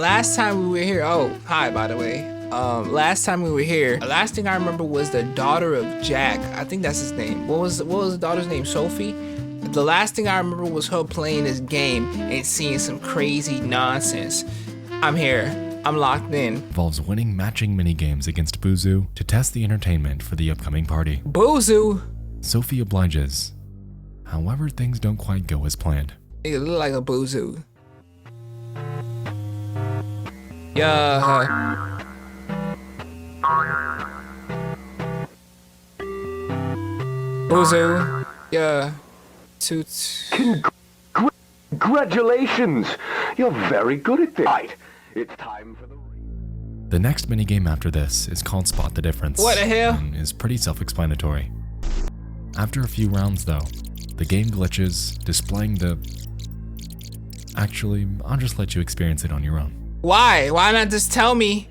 Last time we were here, oh, hi, by the way. Last time we were here, the last thing I remember was the daughter of Jack. I think that's his name. What was the daughter's name? Sophie? The last thing I remember was her playing this game and seeing some crazy nonsense. I'm here. I'm locked in. Involves winning matching minigames against Buzu to test the entertainment for the upcoming party. Buzu? Sophie obliges. However, things don't quite go as planned. It look like a Buzu. Yeah. Buzu. Yeah. Congratulations! You're very good at this. Right. It's time for the next minigame after this is called Spot the Difference. What the hell? And is pretty self-explanatory. After a few rounds though, the game glitches, displaying the... Actually, I'll just let you experience it on your own. Why? Why not just tell me?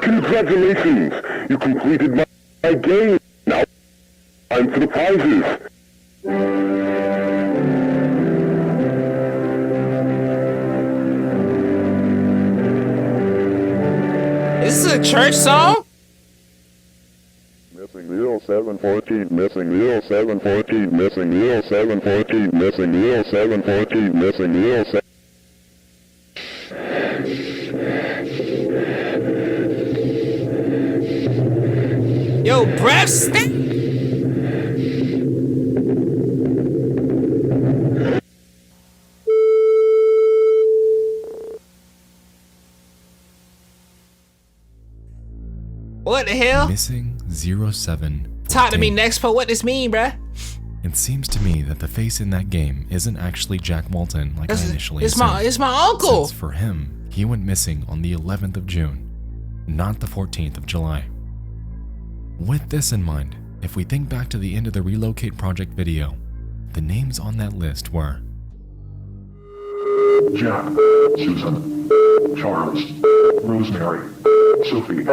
Congratulations! You completed my game. Now, time for the prizes. This is a church song? Missing 0714, missing 0714, missing 0714, missing 0714, missing 07. Yo, breath stink. What the hell? Missing 07. Talk to me, Nexpo. What this mean, bruh? It seems to me that the face in that game isn't actually Jack Walten like I initially assumed. It's my uncle. Since for him, he went missing on the 11th of June, not the 14th of July. With this in mind, if we think back to the end of the Relocate Project video, the names on that list were Jack, Susan, Charles, Rosemary, Sophie.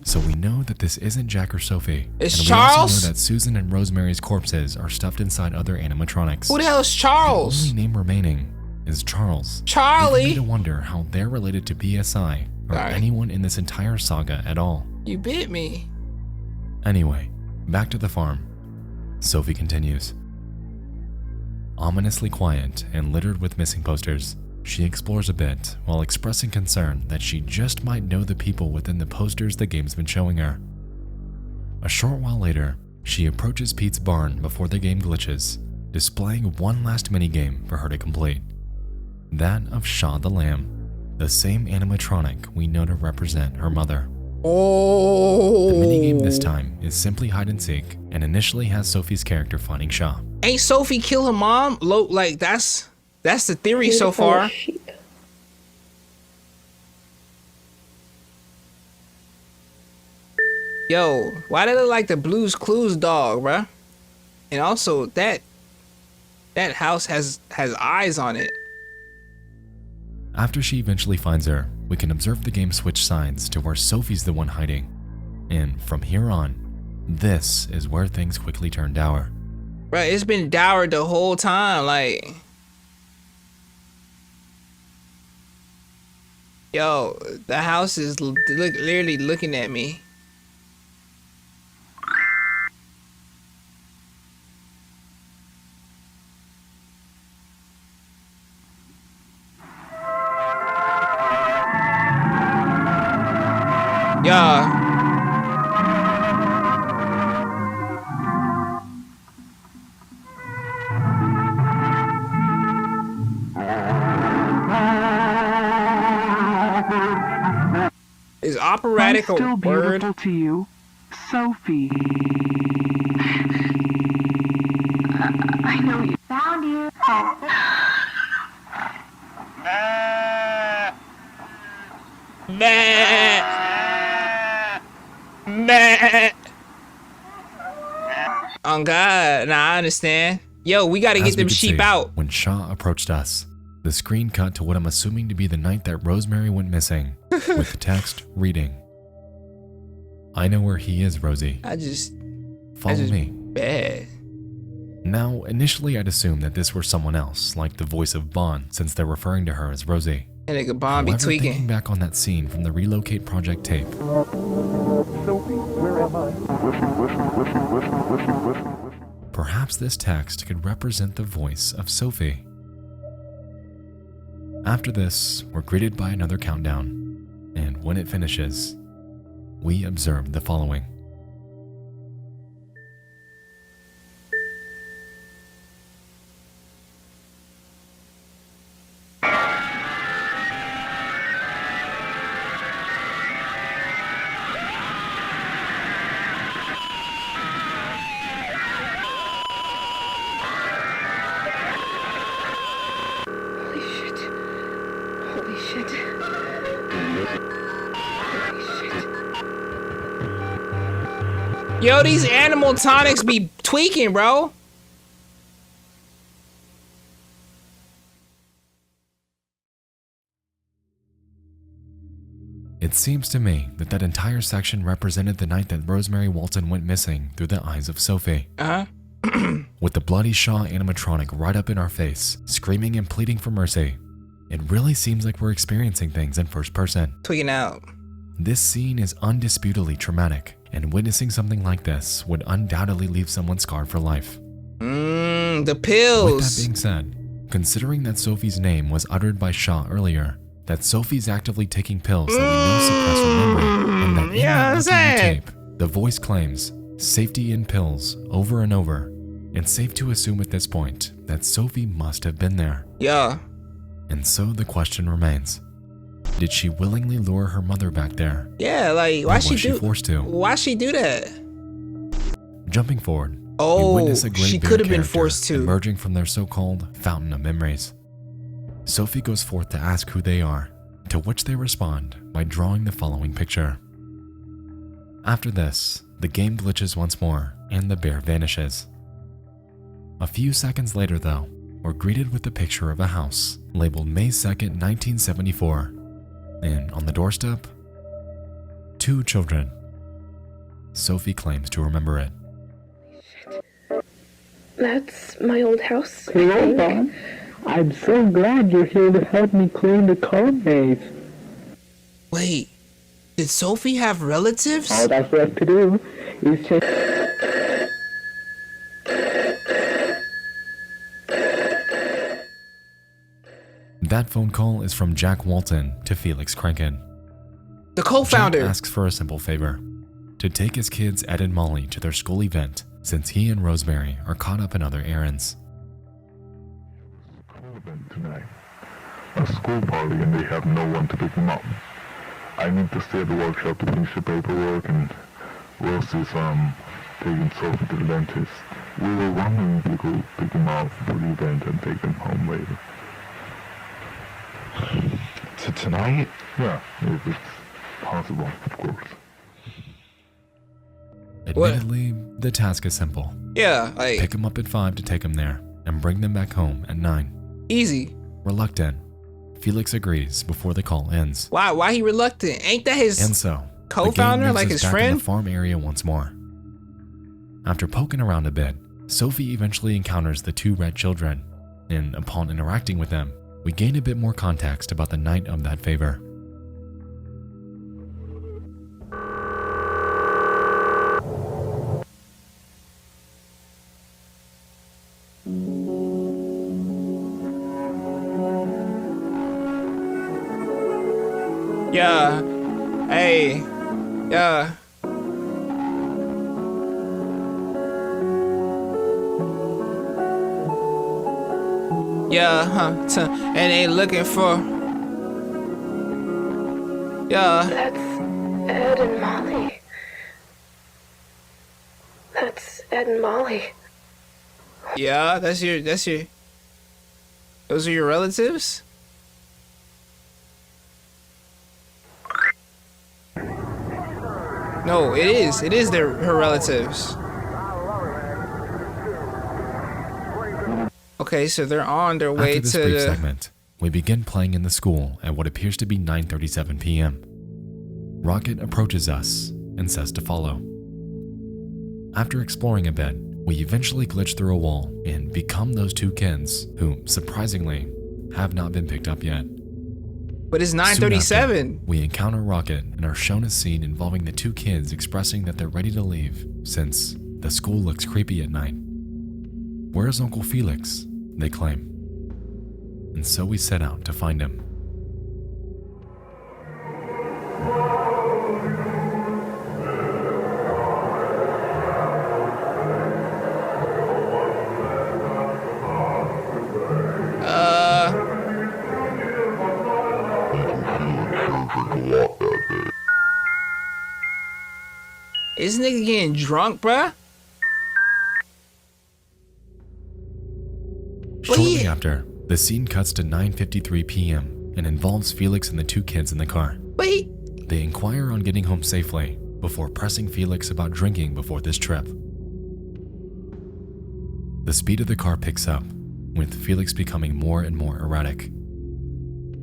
So we know that this isn't Jack or Sophie. It's and Charles? We also know that Susan and Rosemary's corpses are stuffed inside other animatronics. Who the hell is Charles? The only name remaining is Charles. Charlie? Leading me to wonder how they're related to PSI or anyone in this entire saga at all. You bit me. Anyway, back to the farm. Sophie continues. Ominously quiet and littered with missing posters, she explores a bit while expressing concern that she just might know the people within the posters the game's been showing her. A short while later, she approaches Pete's barn before the game glitches, displaying one last minigame for her to complete. That of Shaw the Lamb, the same animatronic we know to represent her mother. Oh. The minigame this time is simply hide and seek and initially has Sophie's character finding Shaw. Ain't Sophie kill her mom? Like that's the theory so far. Yo, why did it look like the Blue's Clues dog, bruh? And also that house has eyes on it. After she eventually finds her, we can observe the game switch sides to where Sophie's the one hiding. And from here on, this is where things quickly turn dour. Bruh, it's been dowered the whole time, like... Yo, the house is literally looking at me. Yeah. Is operatic a still word? Beautiful to you, Sophie. I know you found you. Meh. Meh. Oh God, nah, I understand. Yo, we gotta get them sheep out. When Shaw approached us, the screen cut to what I'm assuming to be the night that Rosemary went missing, with the text reading, I know where he is, Rosie. Follow me. Bad. Now, initially I'd assumed that this were someone else, like the voice of Bond, since they're referring to her as Rosie. And nigga Bond be However, thinking tweaking. back on that scene from the Relocate Project tape, perhaps this text could represent the voice of Sophie. After this, we're greeted by another countdown, and when it finishes, we observe the following. Holy shit. Holy shit. Holy shit. Yo, these animal tonics be tweaking, bro. It seems to me that that entire section represented the night that Rosemary Walten went missing through the eyes of Sophie. With the bloody Shaw animatronic right up in our face, screaming and pleading for mercy, it really seems like we're experiencing things in first person. Tweaking out. This scene is undisputedly traumatic, and witnessing something like this would undoubtedly leave someone scarred for life. The With that pills. being said, considering that Sophie's name was uttered by Shaw earlier, that Sophie's actively taking pills that we know suppress her memory, and that in Yeah, that I'm Lucky You saying. tape, the voice claims safety in pills over and over. It's safe to assume at this point that Sophie must have been there. Yeah. And so the question remains, did she willingly lure her mother back there? Yeah, like why Or was she forced to? Why she do that? Jumping forward, Oh, we witness a Great she Bear could have been character forced to. emerging from their so-called fountain of memories. Sophie goes forth to ask who they are, to which they respond by drawing the following picture. After this, the game glitches once more and the bear vanishes. A few seconds later though, we're greeted with the picture of a house labeled May 2nd, 1974, and on the doorstep, 2 children. Sophie claims to remember it. That's my old house. I Hello, think. Bob. I'm so glad you're here to help me clean the code base. Wait, did Sophie have relatives? All that's left to do is check. That phone call is from Jack Walten to Felix Kranken. The Jack co-founder. asks for a simple favor, to take his kids Ed and Molly to their school event since he and Rosemary are caught up in other errands. Event tonight. A school party and they have no one to pick him up. I need to stay at the workshop to finish the paperwork and Rosie's taking Sophie to the dentist. We were wondering if we could pick him up for the event and take them home later. To tonight? Yeah, if it's possible, of course. Admittedly, the task is simple. Yeah, like Pick them up at 5 to take them there and bring them back home at 9. easy. Reluctant, Felix agrees before the call ends. Why he reluctant? Ain't that his And so, co-founder, the game like moves his us back in friend? the farm area once more. After poking around a bit, Sophie eventually encounters the 2 red children, and upon interacting with them, we gain a bit more context about the night of that favor. Yeah. Hey. Yeah. Yeah, and they looking for. Yeah. That's Ed and Molly. That's Ed and Molly. Yeah, that's your those are your relatives? No, it is her relatives. Okay, so they're on their way After this to brief the segment, we begin playing in the school at what appears to be 9:37 p.m. Rocket approaches us and says to follow. After exploring a bit, we eventually glitch through a wall and become those two kids who, surprisingly, have not been picked up yet. But it's Soon 9:37. after, we encounter Rocket and are shown a scene involving the two kids expressing that they're ready to leave since the school looks creepy at night. Where's Uncle Felix? They claim. And so we set out to find him. Is this nigga getting drunk, bruh? Shortly after, the scene cuts to 9:53 p.m. and involves Felix and the two kids in the car. They inquire on getting home safely before pressing Felix about drinking before this trip. The speed of the car picks up, with Felix becoming more and more erratic.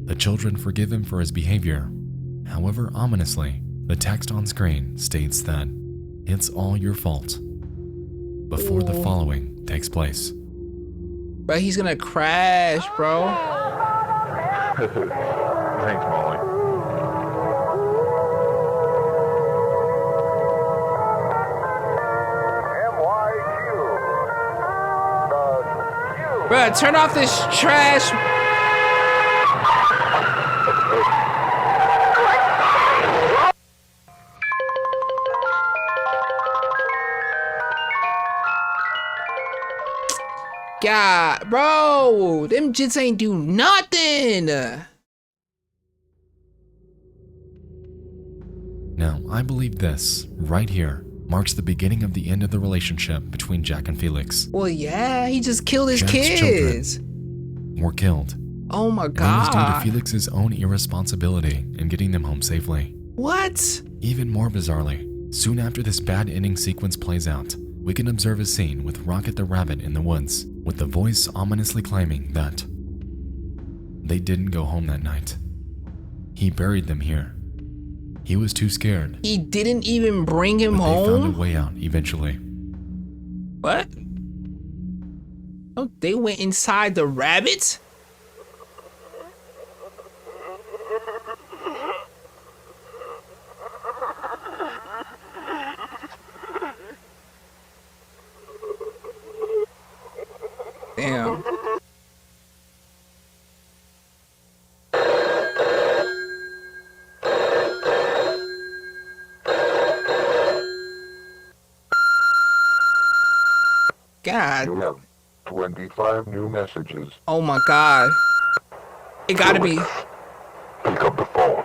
The children forgive him for his behavior. However, ominously, the text on screen states that it's all your fault before the following takes place. But he's gonna crash, bro. Thanks, Molly. Bruh, turn off this trash. God, bro, them jits ain't do nothing. Now, I believe this, right here, marks the beginning of the end of the relationship between Jack and Felix. Well, yeah, he just killed his Jack's kids. children were killed. Oh my And that was due to God. Felix's own irresponsibility in getting them home safely. What? Even more bizarrely, soon after this bad ending sequence plays out, we can observe a scene with Rocket the Rabbit in the woods, with the voice ominously claiming that they didn't go home that night. He buried them here. He was too scared, He didn't even bring him but they found home? a way out eventually. What? Oh, they went inside the rabbit? Damn. God. You have 25 new messages. Oh my God. It gotta be. Pick up the phone.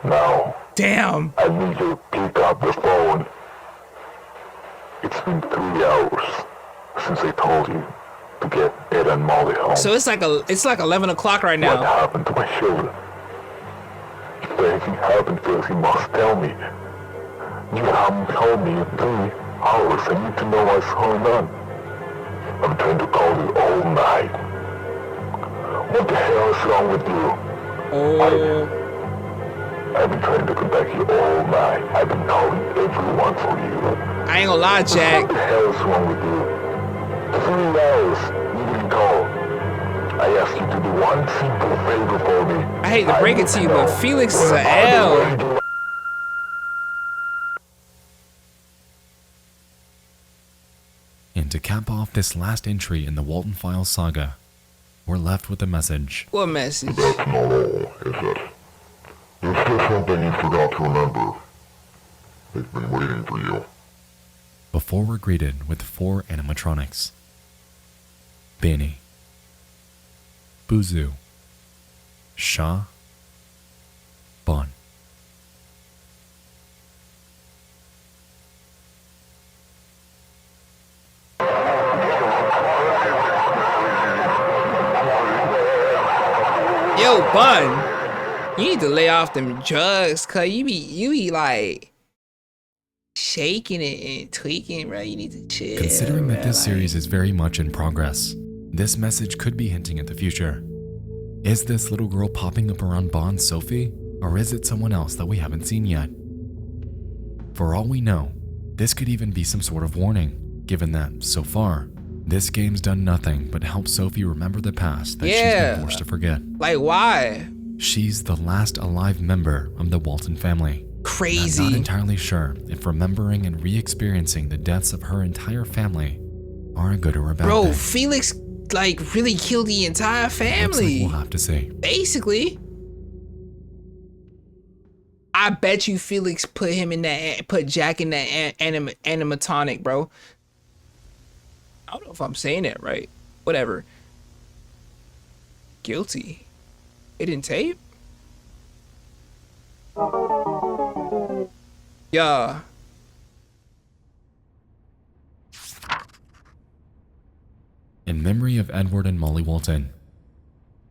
Now, Damn. I need you to pick up the phone. It's been 3 hours since I told you to get Ed and Molly home. So it's like 11 o'clock right What now. happened to my children? If anything happened, Felix, you must tell me. You haven't told me in 3 hours. I need to know what's going on. I'm trying to call you all night. What the hell is wrong with you? Oh. I've been trying to contact you all night. I've been calling everyone for you. I ain't gonna lie, Jack. What the hell is wrong with you? 3 hours, you didn't call. I asked you to do one simple favor for me. I hate to break it to you, but Felix is a L. And to cap off this last entry in the Walten Files saga, we're left with a message. What message? That's not all, is it? There's still something you forgot to remember. They've been waiting for you. Before we're greeted with 4 animatronics. Benny, Buzu, Shah, Bon. Yo, Bun, you need to lay off them drugs, cause you be like shaking it and tweaking, bro. You need to chill. Considering that bro. this series is very much in progress, this message could be hinting at the future. Is this little girl popping up around Bon's Sophie, or is it someone else that we haven't seen yet? For all we know, this could even be some sort of warning, given that, so far, this game's done nothing but help Sophie remember the past that she's been forced to forget. Like, why? She's the last alive member of the Walten family. Crazy. I'm not entirely sure if remembering and re-experiencing the deaths of her entire family are a good or a bad Bro, thing. Felix, like, really killed the entire Looks like family. we'll have to see. Basically. I bet you Felix put Jack in that animatronic, bro. I don't know if I'm saying that right. Whatever. Guilty. Hidden tape? Yeah. In memory of Edward and Molly Walten.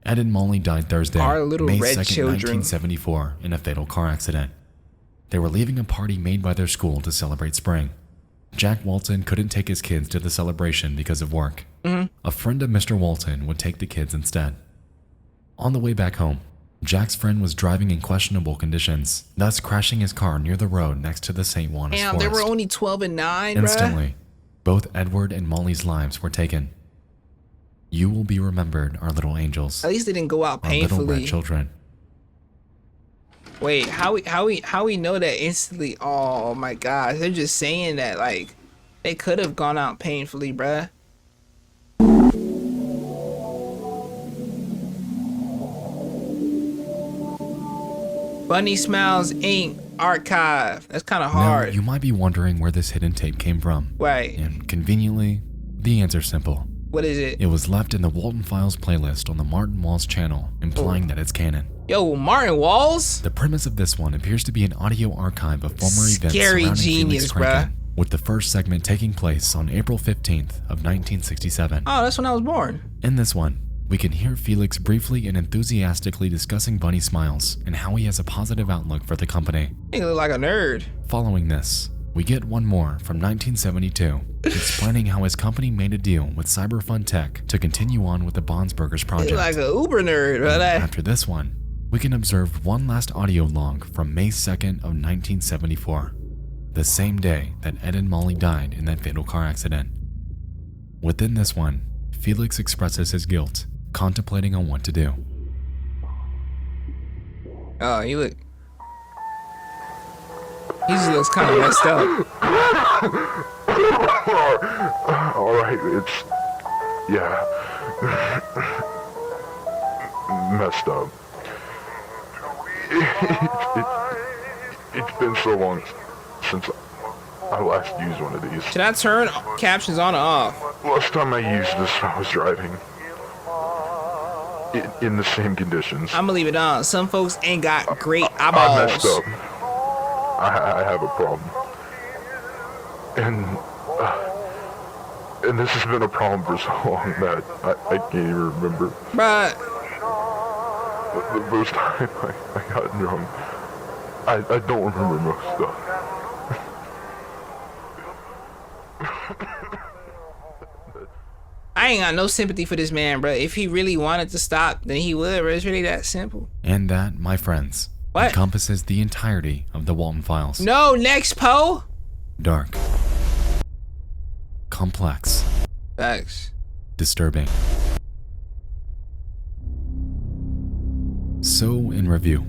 Ed and Molly died Thursday, Our little May red 2nd, children. 1974, in a fatal car accident. They were leaving a party made by their school to celebrate spring. Jack Walten couldn't take his kids to the celebration because of work. A friend of Mr. Walten would take the kids instead. On the way back home, Jack's friend was driving in questionable conditions, thus crashing his car near the road next to the St. Juanas Damn, forest. they were only 12 and 9, bruh. Instantly, both Edward and Molly's lives were taken. You will be remembered, our little angels. At least they didn't go out Our little painfully. red children. Wait, how we know that instantly? Oh my gosh, they're just saying that like they could have gone out painfully, bruh. Bunny Smiles Inc. Archive. That's kind of Now, hard. you might be wondering where this hidden tape came from. Right. And conveniently, the answer's simple. What is it? It was left in the Walten Files playlist on the Martin Walls channel, implying that it's canon. Yo, Martin Walls? The premise of this one appears to be an audio archive of former events Scary surrounding genius, Felix Kranken, bruh. with the first segment taking place on April 15th of 1967. Oh, that's when I was born. In this one, we can hear Felix briefly and enthusiastically discussing Bunny Smiles and how he has a positive outlook for the company. He look like a nerd. Following this, we get one more from 1972, explaining how his company made a deal with Cyberfun Tech to continue on with the Bonsburgers He project. look like a Uber nerd, brother. After this one, we can observe one last audio log from May 2nd of 1974, the same day that Ed and Molly died in that fatal car accident. Within this one, Felix expresses his guilt, contemplating on what to do. Oh, he just looks kind of messed up. Alright, it's... yeah. Messed up. It's been so long since I last used one of these. Should I turn captions on or off? Last time I used this, I was driving. In the same conditions. I'm gonna leave it on. Some folks ain't got great I eyeballs. messed up. I have a problem. And this has been a problem for so long that I can't even remember. Bruh, The first time I got drunk, I don't remember most stuff. I ain't got no sympathy for this man, bruh. If he really wanted to stop, then he would, bruh. It's really that simple. And that, my friends, What? encompasses the entirety of the Walten Files. No, Nexpo. Dark. Complex. Facts. Disturbing. So, in review,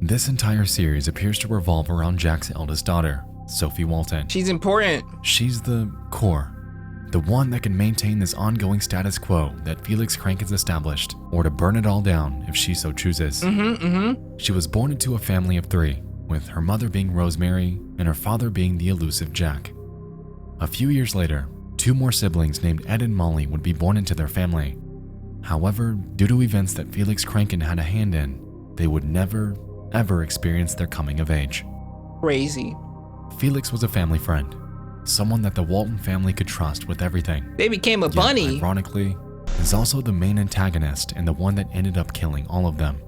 this entire series appears to revolve around Jack's eldest daughter, Sophie Walten. She's important. She's the core, the one that can maintain this ongoing status quo that Felix Kranken's established, or to burn it all down if she so chooses. She was born into a family of 3, with her mother being Rosemary and her father being the elusive Jack. A few years later, 2 more siblings named Ed and Molly would be born into their family. However, due to events that Felix Kranken had a hand in, they would never, ever experience their coming of age. Crazy. Felix was a family friend, someone that the Walten family could trust with everything. They became a Yet, bunny. ironically, is also the main antagonist and the one that ended up killing all of them.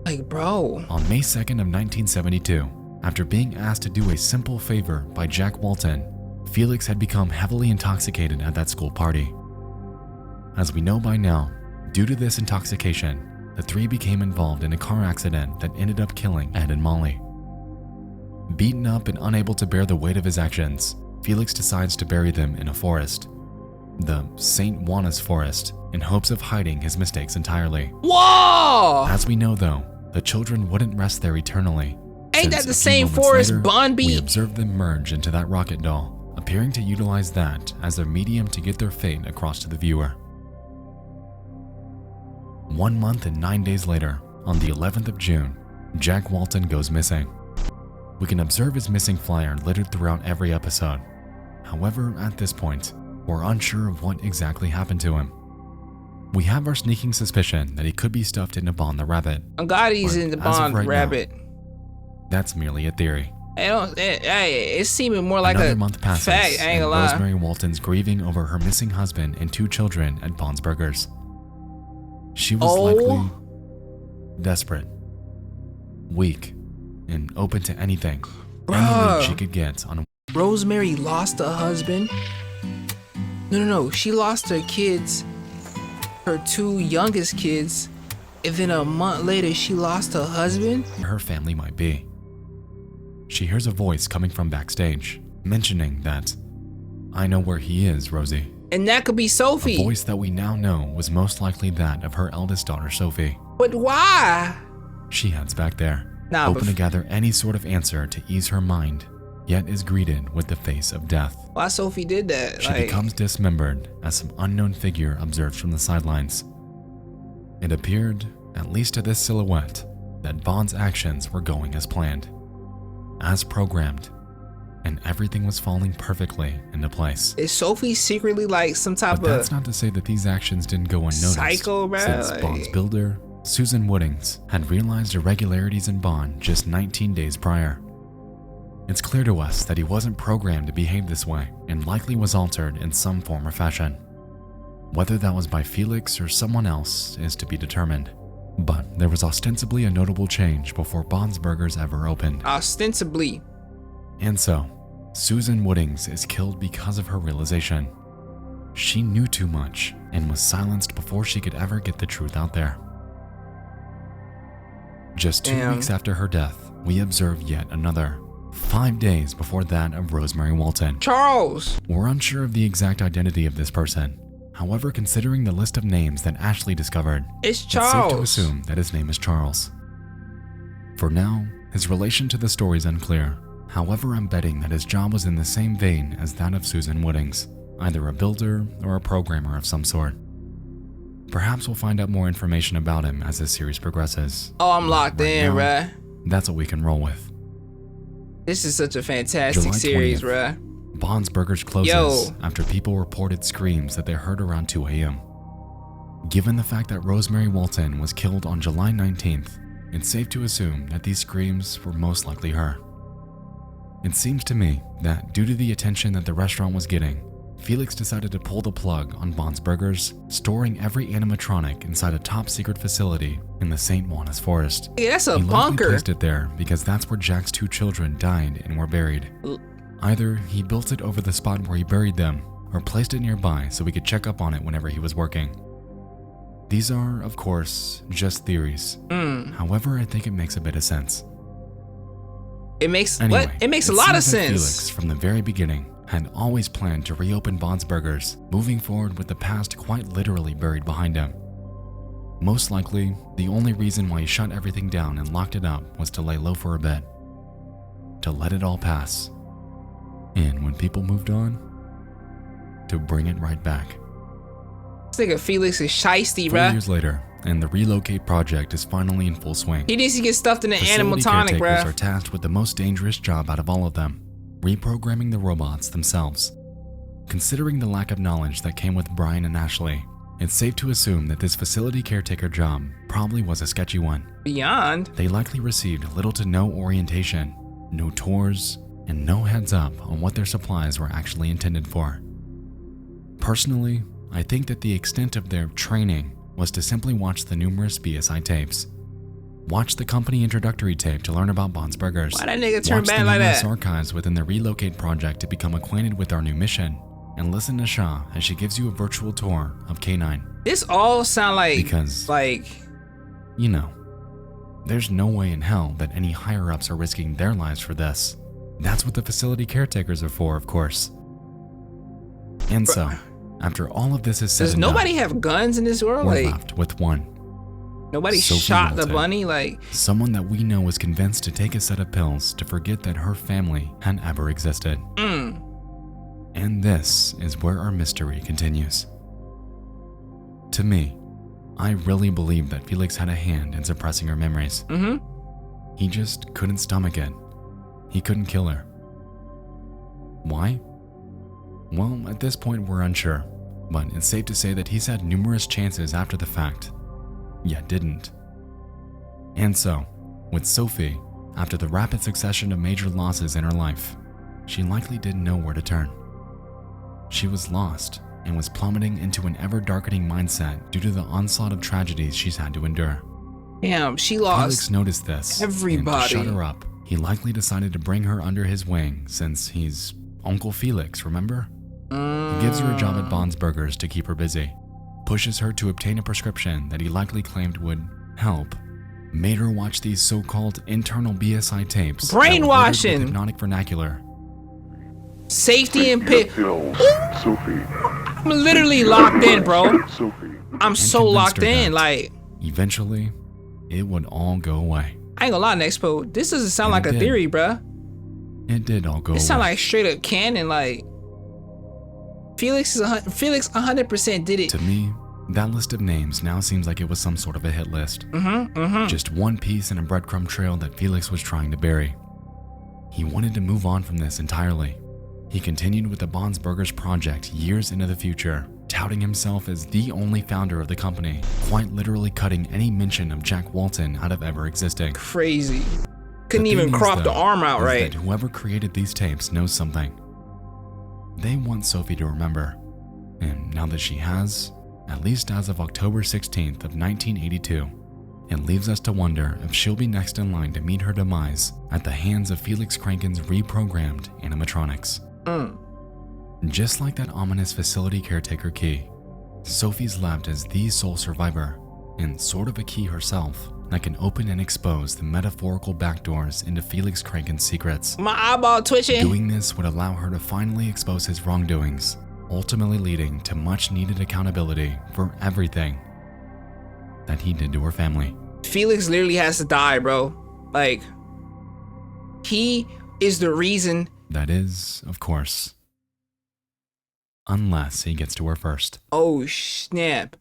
Like, bro. On May 2nd of 1972, after being asked to do a simple favor by Jack Walten, Felix had become heavily intoxicated at that school party. As we know by now, due to this intoxication, the 3 became involved in a car accident that ended up killing Ed and Molly. Beaten up and unable to bear the weight of his actions, Felix decides to bury them in a forest, the St. Juana's forest, in hopes of hiding his mistakes entirely. Whoa! As we know though, the children wouldn't rest there eternally. Ain't that since the a few same moments forest later, Bond we beat? observe them merge into that rocket doll, appearing to utilize that as their medium to get their fate across to the viewer. 1 month and 9 days later, on the 11th of June, Jack Walton goes missing. We can observe his missing flyer littered throughout every episode. However, at this point, we're unsure of what exactly happened to him. We have our sneaking suspicion that he could be stuffed into Bond the Rabbit. I'm glad he's But in the as of Bond right now, Rabbit. That's merely a theory. It's seeming more like Another a month passes, fact. I ain't and gonna lie. Rosemary Walton's grieving over her missing husband and 2 children at Bond's Burgers. She was likely desperate, weak, and open to anything Bruh. she could get on. Rosemary lost a husband. No. She lost her kids, her 2 youngest kids, and then a month later she lost her husband. Her family might be. She hears a voice coming from backstage, mentioning that, "I know where he is, Rosie." And that could be A Sophie. voice that we now know was most likely that of her eldest daughter, Sophie. But why? She heads back there, Nah, hoping but to gather any sort of answer to ease her mind, yet is greeted with the face of death. why Sophie did that? She becomes dismembered as some unknown figure observes from the sidelines. It appeared, at least to this silhouette, that Bond's actions were going as planned, as programmed, and everything was falling perfectly into place. Is Sophie secretly like some type But of that's not to say that these actions didn't go unnoticed, psycho, bruh? since Like- Bond's builder, Susan Woodings, had realized irregularities in Bond just 19 days prior. It's clear to us that he wasn't programmed to behave this way and likely was altered in some form or fashion. Whether that was by Felix or someone else is to be determined. But there was ostensibly a notable change before Bond's Burgers ever opened. ostensibly? And so, Susan Woodings is killed because of her realization. She knew too much and was silenced before she could ever get the truth out there. Just 2 Damn. weeks after her death, we observe yet another, 5 days before that of Rosemary Walton. Charles. We're unsure of the exact identity of this person. However, considering the list of names that Ashley discovered, It's it's safe to Charles. assume that his name is Charles. For now, his relation to the story is unclear. However, I'm betting that his job was in the same vein as that of Susan Woodings, either a builder or a programmer of some sort. Perhaps we'll find out more information about him as this series progresses. Oh, I'm locked Right in, now, bruh. That's what we can roll with. This is such a fantastic July series, 20th. bruh. Bond's Burgers closes Yo. after people reported screams that they heard around 2 a.m. Given the fact that Rosemary Walton was killed on July 19th, it's safe to assume that these screams were most likely her. It seems to me that due to the attention that the restaurant was getting, Felix decided to pull the plug on Bond's Burgers, storing every animatronic inside a top-secret facility in the St. Juana's forest. Yeah, that's a He likely bunker. placed it there because that's where Jack's 2 children died and were buried. Either he built it over the spot where he buried them, or placed it nearby so we could check up on it whenever he was working. These are, of course, just theories. However, I think it makes a bit of sense. It makes Anyway, what? It makes a lot of seems that sense. Felix, from the very beginning, had always planned to reopen Bond's Burgers, moving forward with the past quite literally buried behind him. Most likely, the only reason why he shut everything down and locked it up was to lay low for a bit. To let it all pass. And when people moved on, to bring it right back. This nigga Felix is shiesty, 4 bruh. years later, and the relocate project is finally in full swing. He needs to get stuffed in an Facility animatronic, caretakers are bruh. tasked with the most dangerous job out of all of them, reprogramming the robots themselves. Considering the lack of knowledge that came with Brian and Ashley, it's safe to assume that this facility caretaker job probably was a sketchy one. Beyond. They likely received little to no orientation, no tours, and no heads up on what their supplies were actually intended for. Personally, I think that the extent of their training was to simply watch the numerous BSI tapes. Watch the company introductory tape to learn about Bond's Burgers. Why that nigga turn Watch bad the like numerous that? archives within the Relocate project to become acquainted with our new mission, and listen to Shaw as she gives you a virtual tour of K9. This all sound like Because- you know, there's no way in hell that any higher-ups are risking their lives for this. That's what the facility caretakers are for, of course. And so, after all of this is said Does and nobody done, have guns in this world? we're Like, left with one. nobody Sophie shot the Walten. bunny? Like, Someone that we know was convinced to take a set of pills to forget that her family had ever existed. And this is where our mystery continues. To me, I really believe that Felix had a hand in suppressing her memories. He just couldn't stomach it. He couldn't kill her. Why? Well, at this point we're unsure, but it's safe to say that he's had numerous chances after the fact, yet didn't. And so, with Sophie, after the rapid succession of major losses in her life, she likely didn't know where to turn. She was lost and was plummeting into an ever-darkening mindset due to the onslaught of tragedies she's had to endure. damn, she Felix lost noticed this, everybody. and to shut her up, he likely decided to bring her under his wing since he's Uncle Felix, remember? He gives her a job at Bond's Burgers to keep her busy, pushes her to obtain a prescription that he likely claimed would help, made her watch these so-called internal BSI tapes that were littered Brainwashing. with hypnotic vernacular. Safety and pit. Sophie. I'm literally locked in, bro. Sophie. I'm so convinced locked her in. that- Like, Eventually, it would all go away. I ain't gonna lie, Nexpo. This doesn't sound And like it a did. theory, bruh. It did all go It away. sound like straight up canon. Like, Felix 100% did it. To me, that list of names now seems like it was some sort of a hit list. Just one piece in a breadcrumb trail that Felix was trying to bury. He wanted to move on from this entirely. He continued with the Bond's Burgers project years into the future, touting himself as the only founder of the company, quite literally cutting any mention of Jack Walten out of ever existing. Crazy. Couldn't The even thing is, crop the though, arm out is right. that whoever created these tapes knows something. They want Sophie to remember, and now that she has, at least as of October 16th of 1982, it leaves us to wonder if she'll be next in line to meet her demise at the hands of Felix Kranken's reprogrammed animatronics. Just like that ominous facility caretaker key, Sophie's left as the sole survivor, and sort of a key herself that can open and expose the metaphorical backdoors into Felix Kranken's secrets. My eyeball twitching. Doing this would allow her to finally expose his wrongdoings, ultimately leading to much needed accountability for everything that he did to her family. Felix literally has to die, bro. Like, he is the reason. That is, of course, unless he gets to her first. Oh, snap.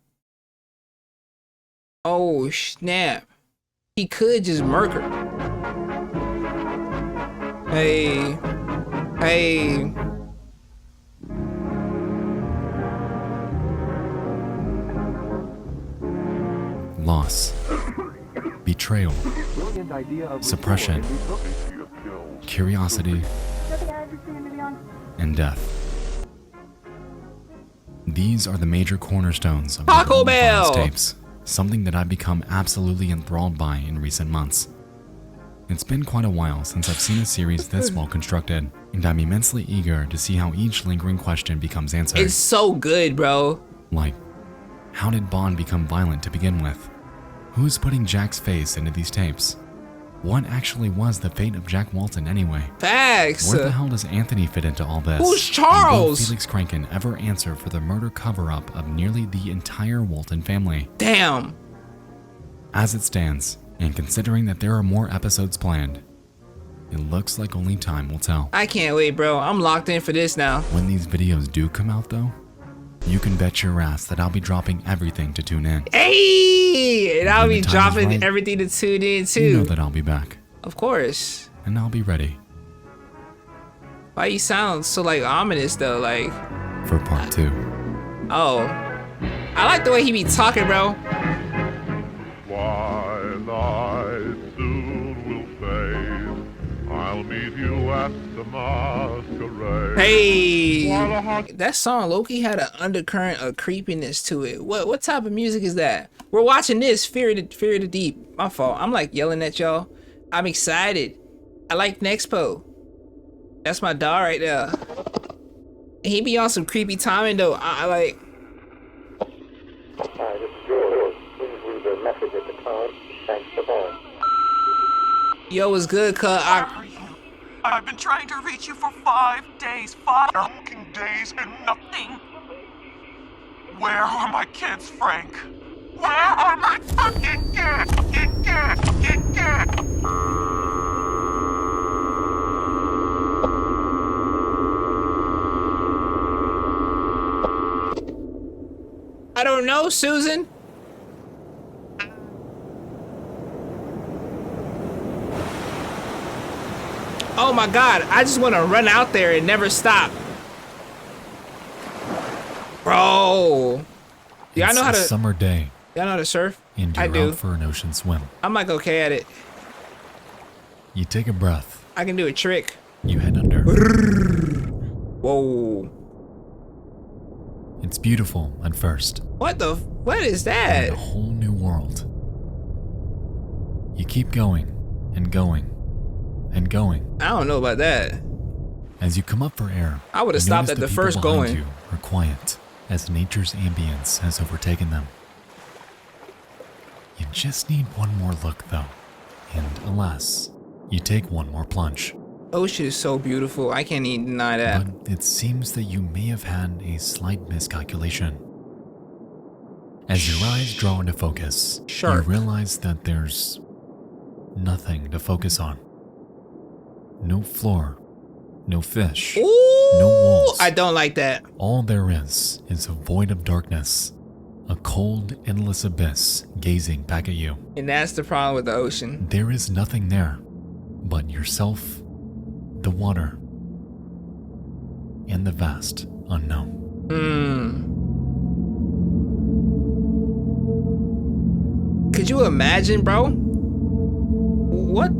Oh, snap. He could just murk her. Hey. Hey. Loss, betrayal, suppression, curiosity, and death. These are the major cornerstones of the Taco Golden Files Bell! tapes, something that I've become absolutely enthralled by in recent months. It's been quite a while since I've seen a series this well constructed, and I'm immensely eager to see how each lingering question becomes answered. It's so good, bro. Like, how did Bond become violent to begin with? Who's putting Jack's face into these tapes? What actually was the fate of Jack Walten anyway? Facts. Where the hell does Anthony fit into all this? Who's And Charles? will Felix Kranken ever answer for the murder cover-up of nearly the entire Walten family? Damn. As it stands, and considering that there are more episodes planned, it looks like only time will tell. I can't wait, bro. I'm locked in for this now. When these videos do come out though, you can bet your ass that I'll be dropping everything to tune in. Hey! And I'll When be the time is dropping right, everything to tune in, too. You know that I'll be back, Of course. and I'll be ready Why you sound so, like, ominous, though? Like, for part 2. oh. I like the way he be talking, bro. Twilight soon will fade. I'll meet you at the masquerade. Hey! That song, Loki, had an undercurrent of creepiness to it. What type of music is that? We're watching this, Fear of the Deep. My fault. I'm, like, yelling at y'all. I'm excited. I like Nexpo. That's my dog right there. And he be on some creepy timing, though. I like... Hi, this is George. Please leave a message at the tone. Thanks for calling. Yo, what's good, cuz? I've been trying to reach you for 5 days, 5 fucking days, and nothing. Where are my kids, Frank? Where are my fucking kids? Fucking kids? Fucking kids? I don't know, Susan. Oh my God, I just want to run out there and never stop. Bro. Y'all know how to... It's a summer day, Y'all know how to surf? and I you're do. out for an ocean swim. I'm like okay at it. You take a breath. I can do a trick. You head under. Whoa. It's beautiful at first. What is And that? a whole new world. You keep going and going and going. I don't know about that. As you come up for air, I would've you stopped notice at the people first behind going. You are quiet as nature's ambience has overtaken them. You just need one more look though, and alas, you take one more plunge. Ocean is so beautiful. I can't even deny that. But it seems that you may have had a slight miscalculation. As your eyes draw into focus, Shark. you realize that there's nothing to focus on. No floor, no fish, Ooh, no walls. I don't like that. All there is a void of darkness, a cold, endless abyss gazing back at you. And that's the problem with the ocean. There is nothing there but yourself, the water, and the vast unknown. Could you imagine, bro? What?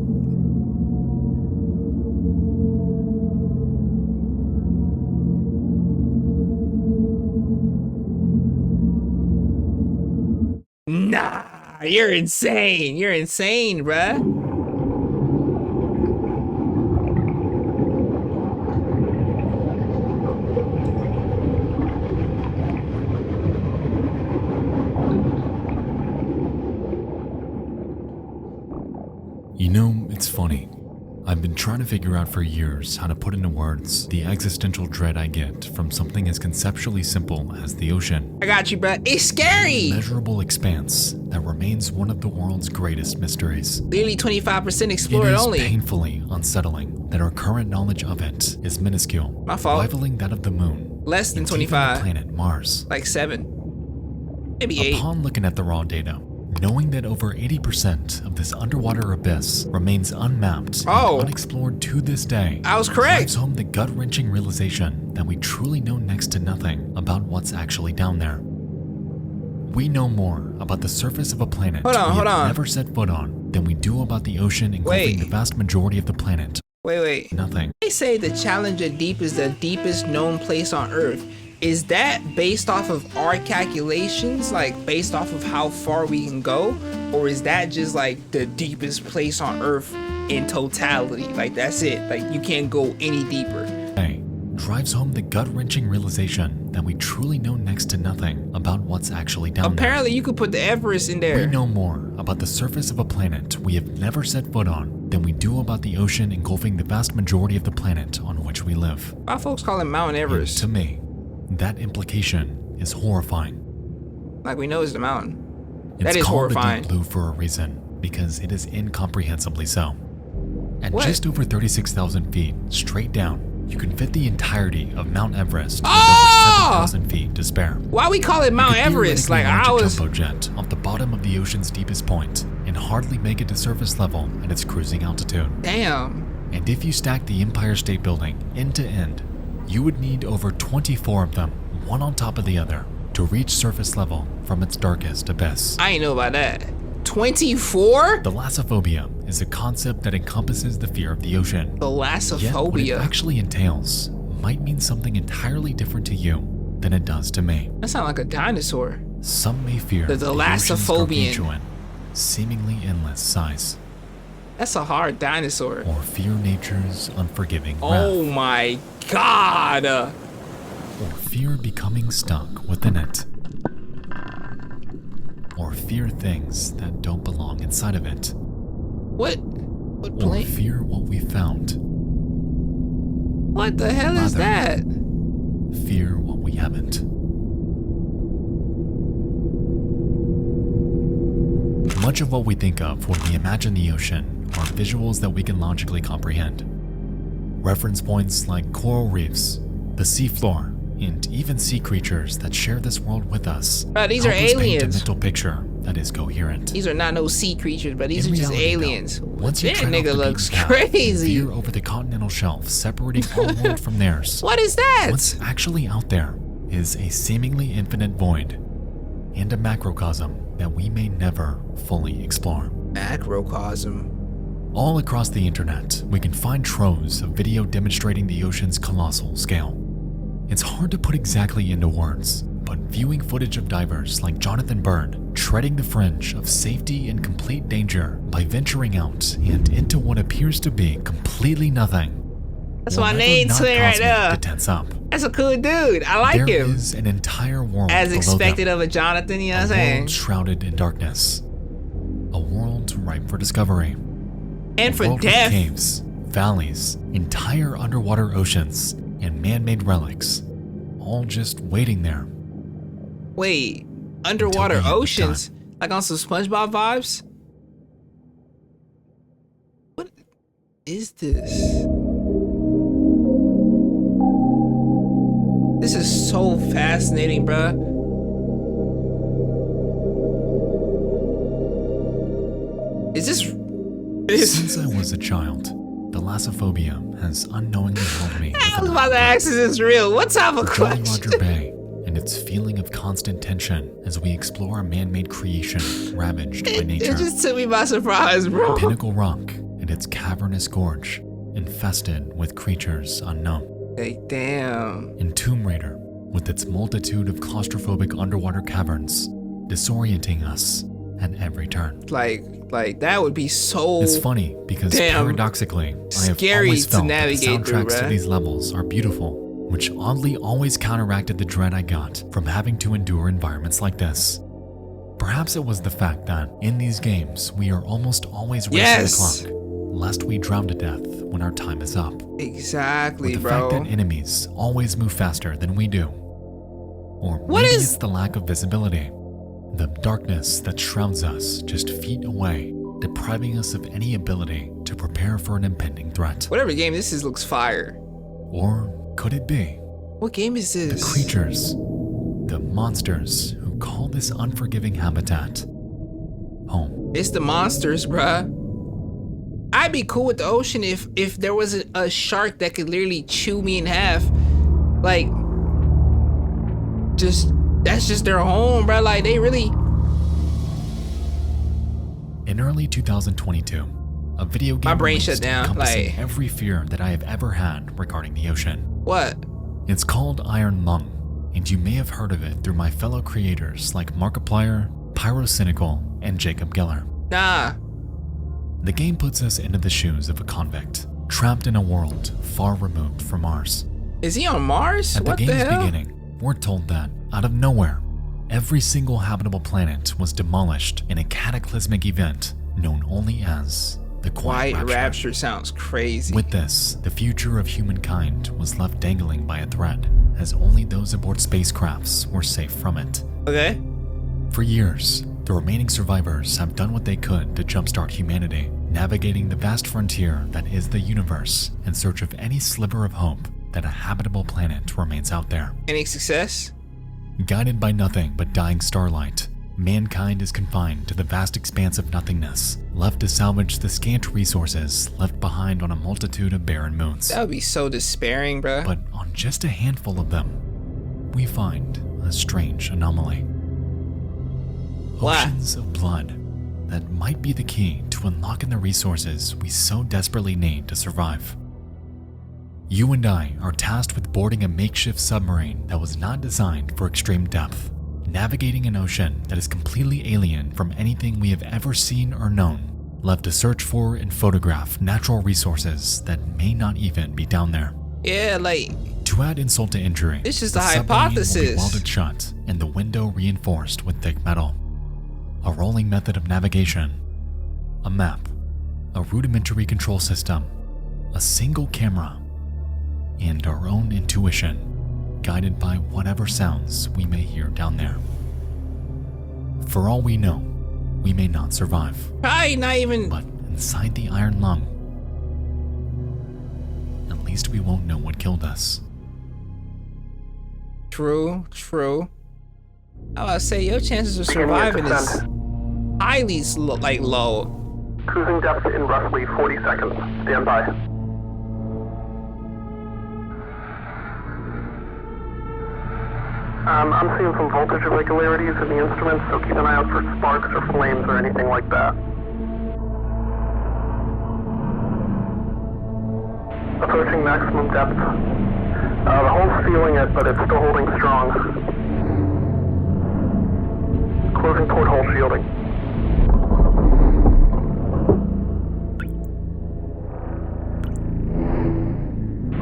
Nah, you're insane. You're insane, bruh. You know, it's funny. I've been trying to figure out for years how to put into words the existential dread I get from something as conceptually simple as the ocean. I got you, bruh. It's scary. Immeasurable expanse that remains one of the world's greatest mysteries. Nearly 25% It explored is only. painfully unsettling that our current knowledge of it is minuscule, My fault. rivaling that of the moon, Less than and even the 25. planet Mars. Like 7. Maybe 8. Upon looking at the raw data, knowing that over 80% of this underwater abyss remains unmapped Oh. and unexplored to this day, I was correct. drives home the gut-wrenching realization that we truly know next to nothing about what's actually down there. We know more about the surface of a planet Hold on, we hold have on. never set foot on than we do about the ocean engulfing Wait. the vast majority of the planet. Wait. Nothing. They say the Challenger Deep is the deepest known place on Earth. Is that based off of our calculations, like based off of how far we can go? Or is that just like the deepest place on Earth in totality? Like that's it, like you can't go any deeper. Hey, drives home the gut-wrenching realization that we truly know next to nothing about what's actually down there. Apparently you could put the Everest in We there. know more about the surface of a planet we have never set foot on than we do about the ocean engulfing the vast majority of the planet on which we live. Why folks call it Mount And Everest? to me, that implication is horrifying. Like we know it's the mountain. It's That is called horrifying. the Deep Blue for a reason, because it is incomprehensibly so. At What? just over 36,000 feet, straight down, you can fit the entirety of Mount Everest with Oh! over 7,000 feet to spare. Why we call it Mount You could Everest? Like theoretically I launch a was. jumbo jet off the bottom of the ocean's deepest point and hardly make it to surface level at its cruising altitude. Damn. And if you stack the Empire State Building end to end, you would need over 24 of them, one on top of the other, to reach surface level from its darkest abyss. I ain't know about that. 24? Thalassophobia is a concept that encompasses the fear of the ocean. Yet what it Thalassophobia. actually entails might mean something entirely different to you than it does to me. That sounds like a dinosaur. Some may fear The the ocean's thalassophobian. gargantuan, seemingly endless size, That's a hard dinosaur. or fear nature's unforgiving Oh wrath, my god. or fear becoming stuck within it, or fear things that don't belong inside of it, What or plane? fear what we found What the hell is that? Fear what we haven't. Much of what we think of when we imagine the ocean are visuals that we can logically comprehend. Reference points like coral reefs, the seafloor, and even sea creatures that share this world with us. Bro, these are help us paint a aliens. mental picture that is coherent. These are not no sea creatures, but these In are just reality, aliens. though, once you That tread off nigga the looks beaten path and crazy. veer over the continental shelf, separating our world from theirs. What is that? What's actually out there is a seemingly infinite void and a macrocosm that we may never fully explore. Macrocosm. All across the internet, we can find troves of video demonstrating the ocean's colossal scale. It's hard to put exactly into words, but viewing footage of divers like Jonathan Bird treading the fringe of safety and complete danger by venturing out and into what appears to be completely nothing. That's will my never name not twin right cause me there. to tense up. That's a cool dude. I like There him. is an entire world As below expected them. of a Jonathan, you know A what I'm saying? world shrouded in darkness. A world ripe for discovery. And A for world with death. caves, valleys, entire underwater oceans, and man-made relics, all just waiting there. Wait, underwater Until we are oceans? Like on some SpongeBob vibes? What is this? This is so fascinating, bruh. Is this... Since I was a child, thalassophobia has unknowingly held me. I was about to ask, is this real? What type of Jolly question? Roger Bay and its feeling of constant tension as we explore a man-made creation ravaged by nature. It just took me by surprise, bro. Pinnacle Rock and its cavernous gorge, infested with creatures unknown. Hey, damn. And Tomb Raider, with its multitude of claustrophobic underwater caverns, disorienting us at every turn. Like that would be so... It's funny because damn paradoxically, I have scary always to felt that the navigate through, soundtracks to bruh. these levels are beautiful, which oddly always counteracted the dread I got from having to endure environments like this. Perhaps it was the fact that in these games we are almost always racing Yes. the clock, lest we drown to death when our time is up. Exactly, With the bro. fact that enemies always move faster than we do. Or What maybe is- it's the lack of visibility. The darkness that shrouds us just feet away, depriving us of any ability to prepare for an impending threat. Whatever game this is looks fire. Or could it be What game is the this? creatures, the monsters who call this unforgiving habitat home? It's the monsters, bruh. I'd be cool with the ocean if there was a shark that could literally chew me in half. Like, that's just their home, bruh. Like, they really... In early 2022, a video game My brain released shut down, encompassing like- every fear that I have ever had regarding the ocean. What? It's called Iron Lung, and you may have heard of it through my fellow creators like Markiplier, Pyrocynical, and Jacob Geller. Nah. The game puts us into the shoes of a convict, trapped in a world far removed from ours. Is he on Mars? At the What the game's hell? beginning, we're told that, out of nowhere, every single habitable planet was demolished in a cataclysmic event known only as the Quiet White Rapture. Rapture sounds crazy. With this, the future of humankind was left dangling by a thread, as only those aboard spacecrafts were safe from it. Okay. For years, the remaining survivors have done what they could to jumpstart humanity, navigating the vast frontier that is the universe in search of any sliver of hope that a habitable planet remains out there. Any success? Guided by nothing but dying starlight, mankind is confined to the vast expanse of nothingness, left to salvage the scant resources left behind on a multitude of barren moons. That would be so despairing, bruh. But on just a handful of them, we find a strange anomaly. What? Oceans of blood that might be the key to unlocking the resources we so desperately need to survive. You and I are tasked with boarding a makeshift submarine that was not designed for extreme depth, navigating an ocean that is completely alien from anything we have ever seen or known, left to search for and photograph natural resources that may not even be down there. Yeah, like, To add insult to injury, It's just the a submarine will be hypothesis. welded shut and the window reinforced with thick metal. A rolling method of navigation, a map, a rudimentary control system, a single camera, and our own intuition, guided by whatever sounds we may hear down there. For all we know, we may not survive. Probably not even. But inside the iron lung, at least we won't know what killed us. True. I would say your chances of surviving is highly low. Cruising depth in roughly 40 seconds. Stand by. I'm seeing some voltage irregularities in the instruments, so keep an eye out for sparks or flames or anything like that. Approaching maximum depth. The hole's feeling it, but it's still holding strong. Closing porthole shielding.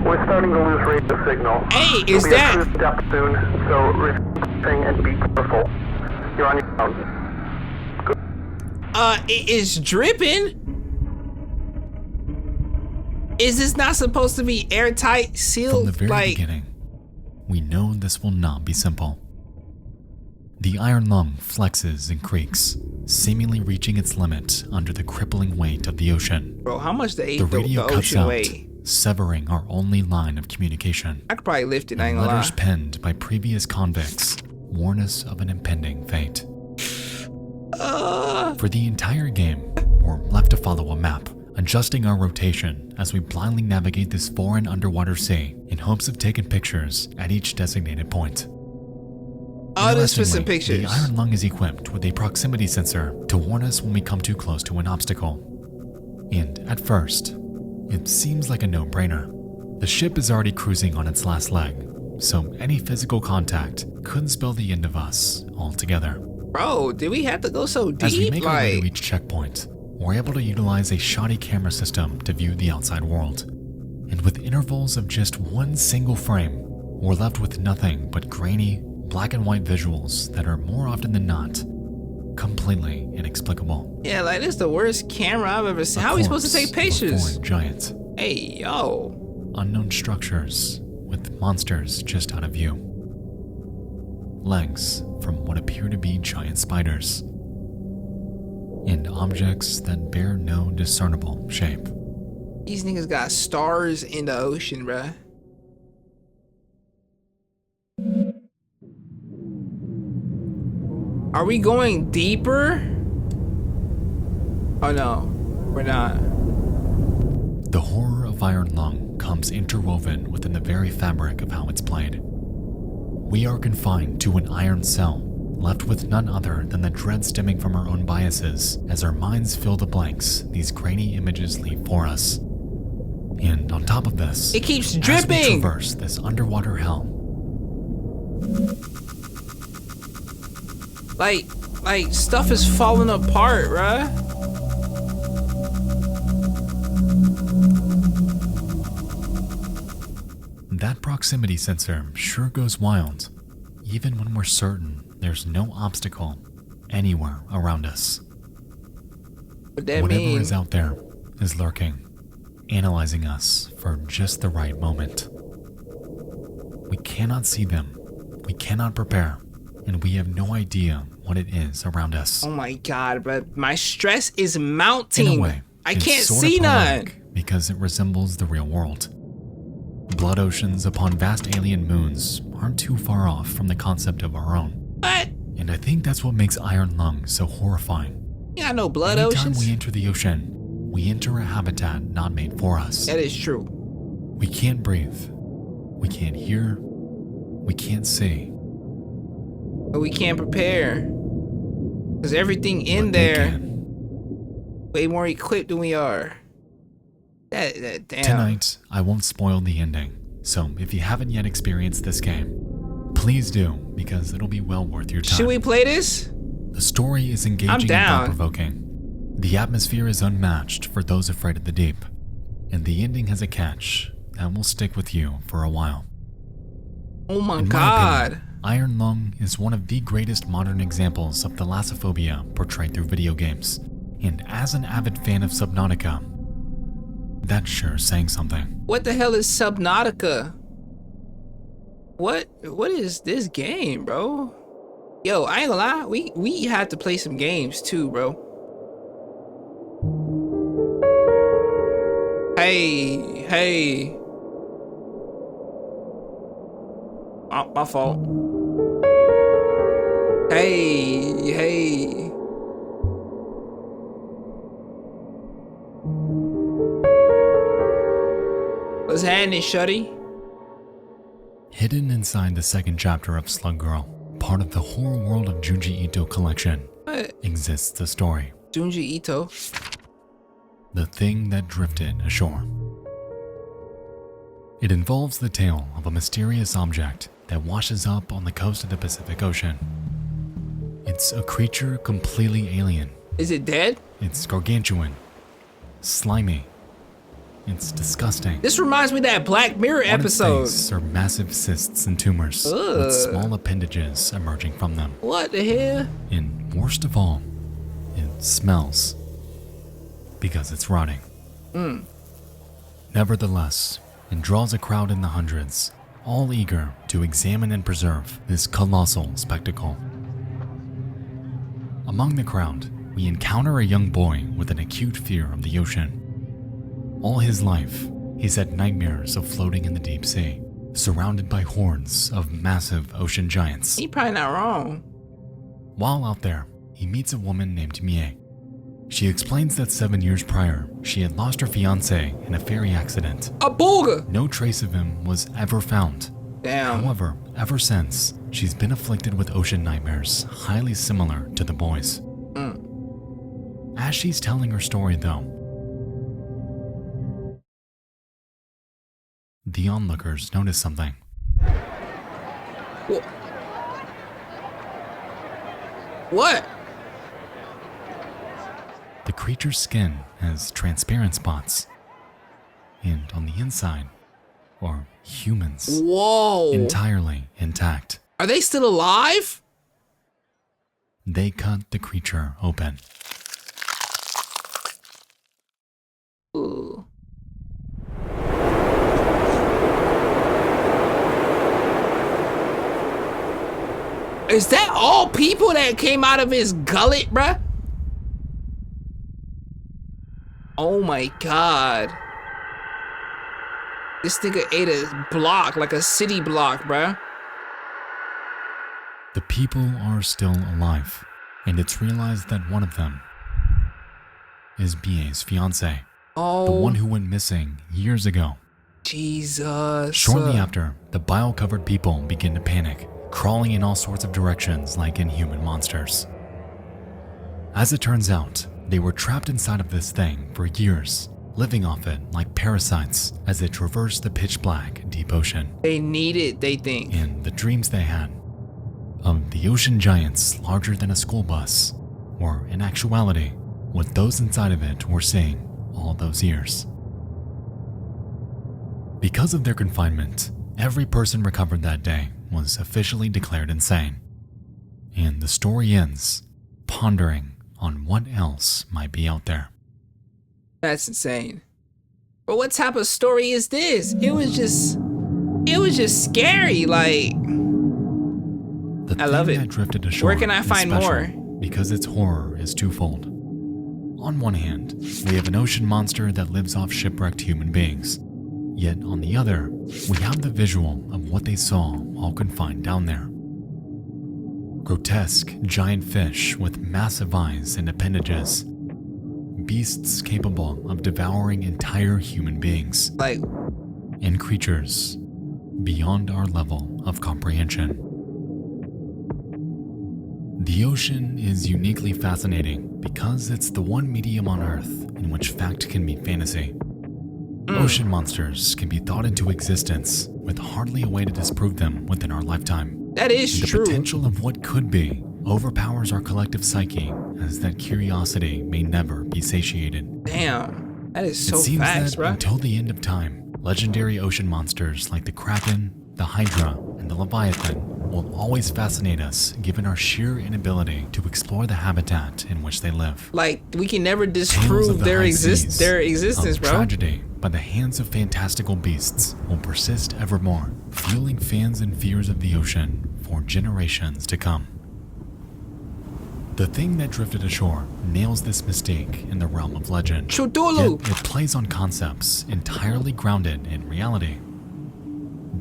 We're starting to lose radio signal. Hey, is that? You'll be at depth soon, so refreshing and be careful. You're on your own. Good. It is dripping. Is this not supposed to be airtight, sealed? From the very beginning, we know this will not be simple. The iron lung flexes and creaks, seemingly reaching its limit under the crippling weight of the ocean. Bro, how much The radio cuts ocean out, weigh? severing our only line of communication. I could probably lift it, I ain't And gonna lie. letters penned by previous convicts warn us of an impending fate. For the entire game, we're left to follow a map, adjusting our rotation as we blindly navigate this foreign underwater sea in hopes of taking pictures at each designated point. Oh, this for some Interestingly, pictures. The iron lung is equipped with a proximity sensor to warn us when we come too close to an obstacle. And at first, it seems like a no-brainer. The ship is already cruising on its last leg, so any physical contact could spell the end of us altogether. Bro, did we have to go so deep? As we make our way to each checkpoint, we're able to utilize a shoddy camera system to view the outside world. And with intervals of just one single frame, we're left with nothing but grainy, black and white visuals that are more often than not completely inexplicable. Yeah, like this is the worst camera I've ever seen. How are we supposed to take pictures? Giant. Hey, yo. Unknown structures with monsters just out of view. Legs from what appear to be giant spiders. And objects that bear no discernible shape. These niggas got stars in the ocean, bruh. Are we going deeper? Oh no, we're not. The horror of Iron Lung comes interwoven within the very fabric of how it's played. We are confined to an iron cell, left with none other than the dread stemming from our own biases as our minds fill the blanks these grainy images leave for us. And on top of this, it keeps as we dripping. traverse this underwater hell, like stuff is falling apart, bruh. that proximity sensor sure goes wild, even when we're certain there's no obstacle anywhere around us. What that Whatever mean? is out there is lurking, analyzing us for just the right moment. We cannot see them, we cannot prepare, and we have no idea what it is around us. Oh my god, but my stress is mounting. In a way, I it's can't sort of see none. poetic because it resembles the real world. Blood oceans upon vast alien moons aren't too far off from the concept of our own. What? And I think that's what makes Iron Lung so horrifying. You got no blood Anytime oceans? we enter the ocean, we enter a habitat not made for us. That is true. We can't breathe. We can't hear. We can't see. But we can't prepare. Because everything in But they there can. way more equipped than we are. That damn. Tonight, I won't spoil the ending, so if you haven't yet experienced this game, please do, because it'll be well worth your time. Should we play this? The story is engaging and down. thought-provoking. The atmosphere is unmatched for those afraid of the deep, and the ending has a catch that will stick with you for a while. Oh my In my god. opinion, Iron Lung is one of the greatest modern examples of thalassophobia portrayed through video games, and as an avid fan of Subnautica, That's sure saying something. What the hell is Subnautica? What is this game, bro? Yo, I ain't gonna lie, we have to play some games too, bro. Hey. Oh, my fault. Hey. What's happening, shorty? Hidden inside the second chapter of Slug Girl, part of the horror world of Junji Ito collection, What? exists the story. Junji Ito. The Thing That Drifted Ashore. It involves the tale of a mysterious object that washes up on the coast of the Pacific Ocean. It's a creature completely alien. Is it dead? It's gargantuan, slimy. It's disgusting. This reminds me of that Black Mirror On episode. its face are massive cysts and tumors with small appendages emerging from them. What the hell? And worst of all, it smells because it's rotting. Nevertheless, it draws a crowd in the hundreds, all eager to examine and preserve this colossal spectacle. Among the crowd, we encounter a young boy with an acute fear of the ocean. All his life, he's had nightmares of floating in the deep sea, surrounded by hordes of massive ocean giants. He probably not wrong. While out there, he meets a woman named Mie. She explains that 7 years prior, she had lost her fiancé in a ferry accident. A booger! No trace of him was ever found. Damn. However, ever since, she's been afflicted with ocean nightmares highly similar to the boys. As she's telling her story though, the onlookers notice something. What? The creature's skin has transparent spots, and on the inside are humans, Whoa. entirely intact. Are they still alive? They cut the creature open. Ooh. Is that all people that came out of his gullet, bruh? Oh my god. This nigga ate a block, like a city block, bruh. The people are still alive, and it's realized that one of them is Mie's fiancé, Oh, the one who went missing years ago. Jesus. Shortly after, the bile-covered people begin to panic, crawling in all sorts of directions like inhuman monsters. As it turns out, they were trapped inside of this thing for years, living off it like parasites as they traversed the pitch-black deep ocean. They need it, they think. And the dreams they had of the ocean giants larger than a school bus were, in actuality, what those inside of it were seeing all those years. Because of their confinement, every person recovered that day was officially declared insane. And the story ends pondering on what else might be out there. That's insane. But what type of story is this? It was just scary, like. The I love Thing it. That Drifted Ashore Where can I is find special more? Because its horror is twofold. On one hand, we have an ocean monster that lives off shipwrecked human beings. Yet on the other, we have the visual of what they saw all confined down there. Grotesque giant fish with massive eyes and appendages. Beasts capable of devouring entire human beings. Like, And creatures beyond our level of comprehension. The ocean is uniquely fascinating because it's the one medium on Earth in which fact can meet fantasy. Ocean monsters can be thought into existence with hardly a way to disprove them within our lifetime. that is The true. potential of what could be overpowers our collective psyche as that curiosity may never be satiated. Damn. That is so It seems fast, that bruh. until the end of time, legendary ocean monsters like the Kraken, the Hydra, and the Leviathan will always fascinate us given our sheer inability to explore the habitat in which they live. Like, we can never Tales of disprove the their high seas, existence, of bro. tragedy by the hands of fantastical beasts will persist evermore, fueling fans and fears of the ocean for generations to come. The thing that drifted ashore nails this mystique in the realm of legend. Cthulhu! Yet it plays on concepts entirely grounded in reality.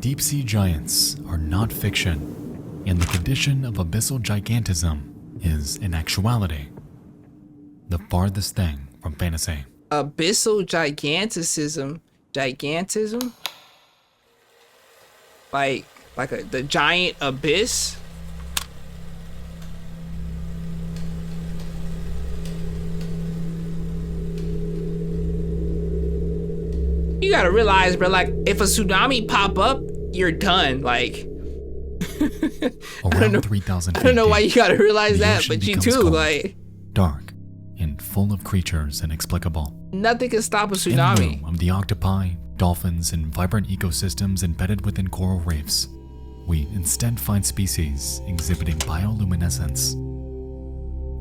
Deep-sea giants are not fiction, and the condition of abyssal gigantism is an actuality. The farthest thing from fantasy. Abyssal giganticism. Gigantism? Like the giant abyss? You gotta realize, bro, like, if a tsunami pop up, you're done. Like, Around 3,000 feet I don't know why deep, you gotta realize the that, ocean but you becomes too, cold, like, dark, and full of creatures inexplicable. nothing can stop a In tsunami. lieu of the octopi, dolphins, and vibrant ecosystems embedded within coral reefs, we instead find species exhibiting bioluminescence,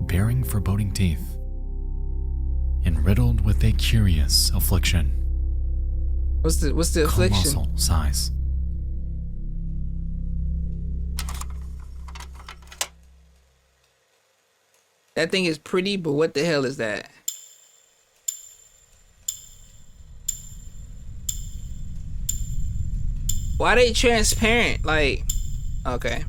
bearing foreboding teeth, and riddled with a curious affliction. What's the affliction? Colossal size. That thing is pretty, but what the hell is that? Why they transparent? Like, okay.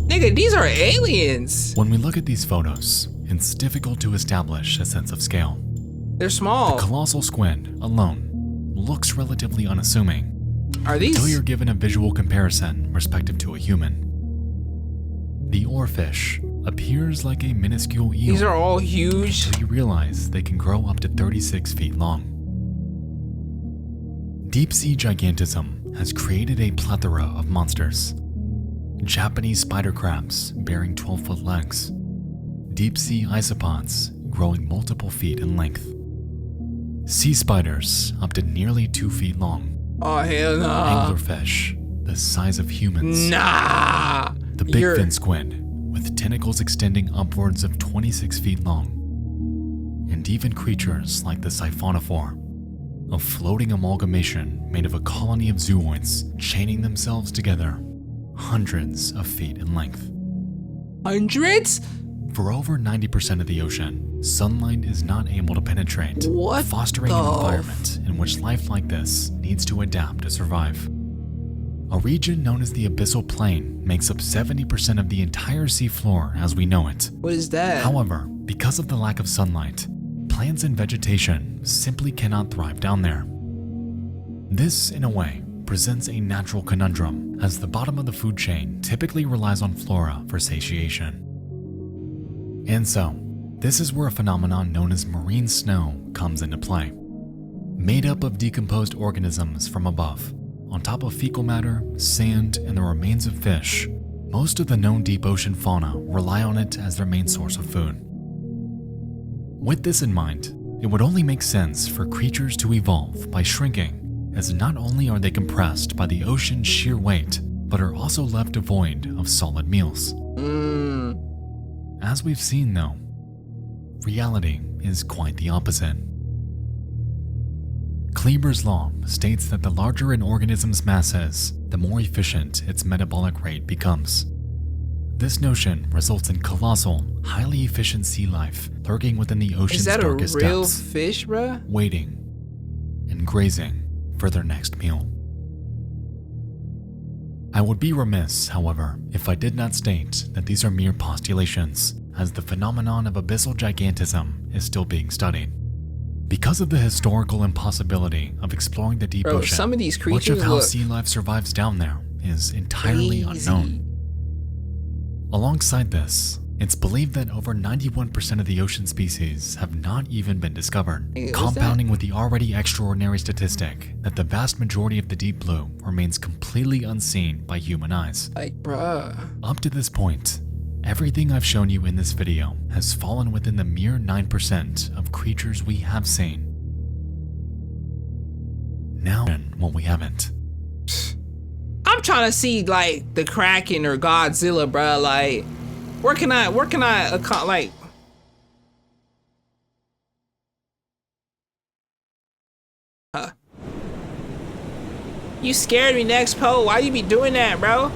Nigga, these are aliens. When we look at these photos, it's difficult to establish a sense of scale. They're small. The colossal squid alone looks relatively unassuming Are these? until you're given a visual comparison respective to a human. The oarfish appears like a minuscule eel. These are all huge. Until you realize they can grow up to 36 feet long. Deep-sea gigantism has created a plethora of monsters. Japanese spider crabs bearing 12-foot legs. Deep-sea isopods growing multiple feet in length. Sea spiders up to nearly 2 feet long. Oh, hell nah. Anglerfish the size of humans. Nah. The big fin squid with tentacles extending upwards of 26 feet long. And even creatures like the siphonophore, a floating amalgamation made of a colony of zooids chaining themselves together hundreds of feet in length. Hundreds? For over 90% of the ocean, sunlight is not able to penetrate, What fostering the an environment in which life like this needs to adapt to survive. A region known as the abyssal plain makes up 70% of the entire seafloor as we know it. What is that? However, because of the lack of sunlight, plants and vegetation simply cannot thrive down there. This, in a way, presents a natural conundrum, as the bottom of the food chain typically relies on flora for satiation. And so, this is where a phenomenon known as marine snow comes into play. Made up of decomposed organisms from above, on top of fecal matter, sand, and the remains of fish, most of the known deep ocean fauna rely on it as their main source of food. With this in mind, it would only make sense for creatures to evolve by shrinking, as not only are they compressed by the ocean's sheer weight, but are also left devoid of solid meals. As we've seen though, reality is quite the opposite. Kleber's law states that the larger an organism's mass is, the more efficient its metabolic rate becomes. This notion results in colossal, highly efficient sea life lurking within the ocean's Is that a darkest real depths, fish, bruh? waiting and grazing for their next meal. I would be remiss, however, if I did not state that these are mere postulations, as the phenomenon of abyssal gigantism is still being studied. Because of the historical impossibility of exploring the deep ocean, some of these much creatures of how look sea life survives down there is entirely crazy. unknown. Alongside this, it's believed that over 91% of the ocean species have not even been discovered, Hey, what's compounding with the already extraordinary statistic that the vast majority of the deep blue remains completely unseen by human eyes. Like, bruh. Up to this point, everything I've shown you in this video has fallen within the mere 9% of creatures we have seen. Now, what we haven't. I'm trying to see, like, the Kraken or Godzilla, bruh. Like, where can I, like, You scared me, Nexpo. Why you be doing that, bro?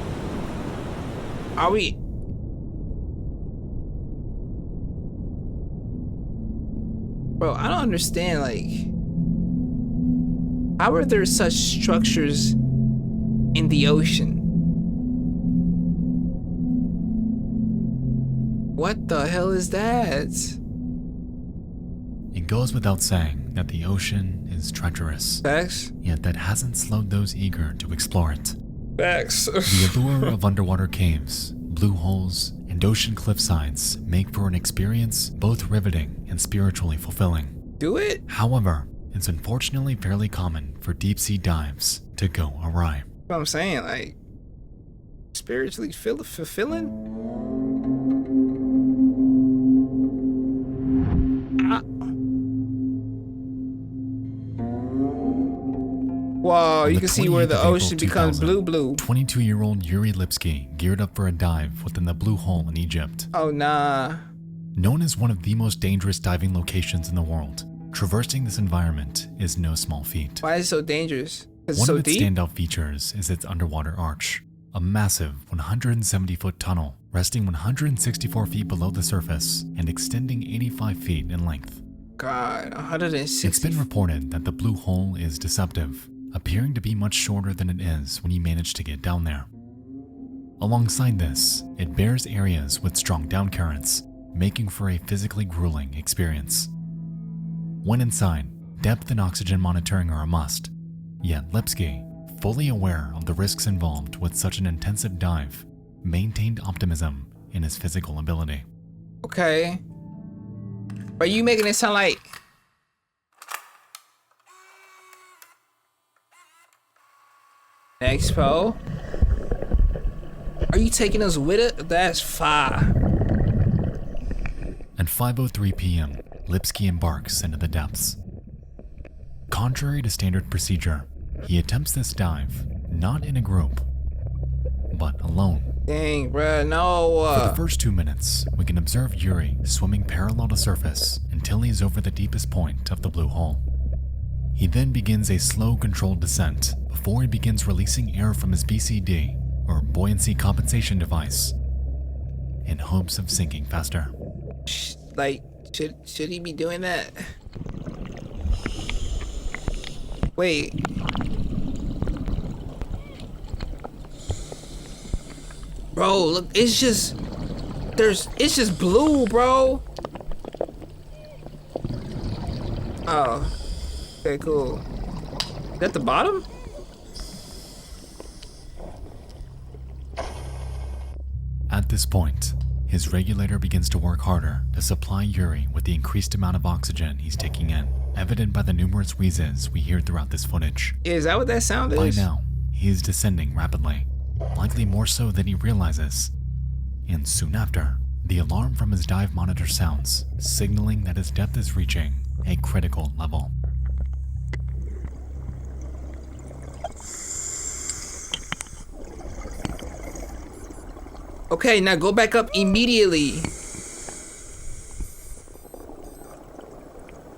Are we? Bro, I don't understand, like, how are there such structures in the ocean? What the hell is that? It goes without saying that the ocean is treacherous. Facts? Yet that hasn't slowed those eager to explore it. Facts. The allure of underwater caves, blue holes, and ocean cliffsides make for an experience both riveting and spiritually fulfilling. Do it? However, it's unfortunately fairly common for deep-sea dives to go awry. What I'm saying, like, spiritually fulfilling? Wow, you can see where the ocean becomes blue. 22-year-old Yuri Lipsky geared up for a dive within the Blue Hole in Egypt. Oh, nah. Known as one of the most dangerous diving locations in the world, traversing this environment is no small feat. Why is it so dangerous? Because it's One so of its deep? standout features is its underwater arch, a massive 170-foot tunnel resting 164 feet below the surface and extending 85 feet in length. God, 160. It's been reported that the Blue Hole is deceptive, appearing to be much shorter than it is when you manage to get down there. Alongside this, it bears areas with strong down currents, making for a physically grueling experience. When inside, depth and oxygen monitoring are a must, yet Lipsky, fully aware of the risks involved with such an intensive dive, maintained optimism in his physical ability. Okay. Are you making it sound like... Nexpo? Are you taking us with it? That's fire. At 5:03 p.m., Lipsky embarks into the depths. Contrary to standard procedure, he attempts this dive not in a group, but alone. Dang, bruh, no. For the first 2 minutes, we can observe Yuri swimming parallel to surface until he's over the deepest point of the Blue Hole. He then begins a slow, controlled descent before he begins releasing air from his BCD, or buoyancy compensation device, in hopes of sinking faster. Like, should he be doing that? Wait. Bro, look, it's just blue, bro. Oh. Okay, cool. Is that the bottom? At this point, his regulator begins to work harder to supply Yuri with the increased amount of oxygen he's taking in, evident by the numerous wheezes we hear throughout this footage. Yeah, is that what that sound is? By now, he is descending rapidly, likely more so than he realizes. And soon after, the alarm from his dive monitor sounds, signaling that his depth is reaching a critical level. Okay, now go back up immediately.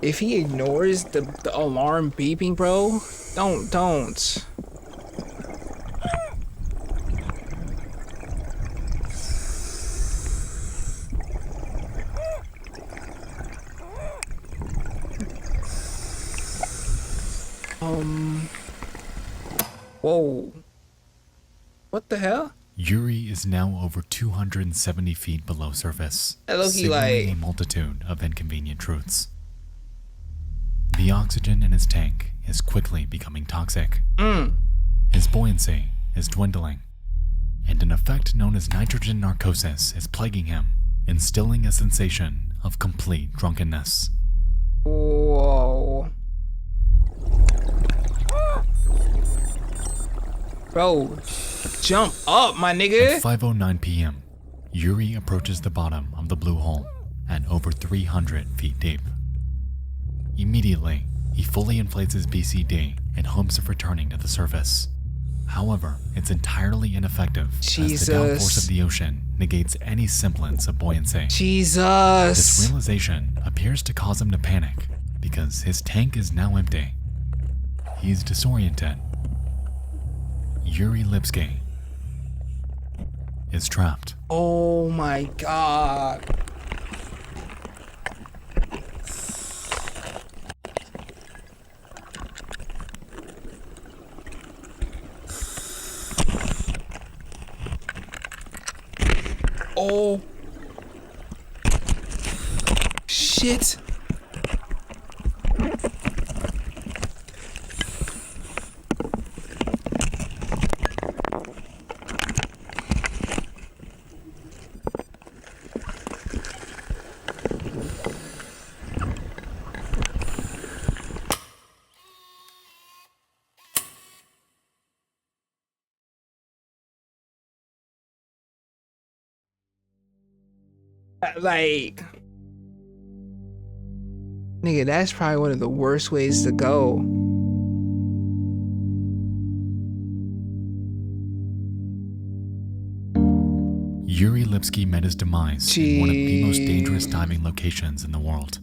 If he ignores the alarm beeping, bro, don't. Whoa. What the hell? Yuri is now over 270 feet below surface, signaling a multitude of inconvenient truths. The oxygen in his tank is quickly becoming toxic. His buoyancy is dwindling, and an effect known as nitrogen narcosis is plaguing him, instilling a sensation of complete drunkenness. Whoa. Bro, jump up, my nigga. At 5:09 p.m., Yuri approaches the bottom of the Blue Hole at over 300 feet deep. Immediately, he fully inflates his BCD in hopes of returning to the surface. However, it's entirely ineffective as the downforce of the ocean negates any semblance of buoyancy. Jesus. This realization appears to cause him to panic because his tank is now empty. He's disoriented, Yuri Lipsky is trapped. Oh my god. Oh. Shit. Like, nigga, that's probably one of the worst ways to go. Yuri Lipsky met his demise in one of the most dangerous diving locations in the world.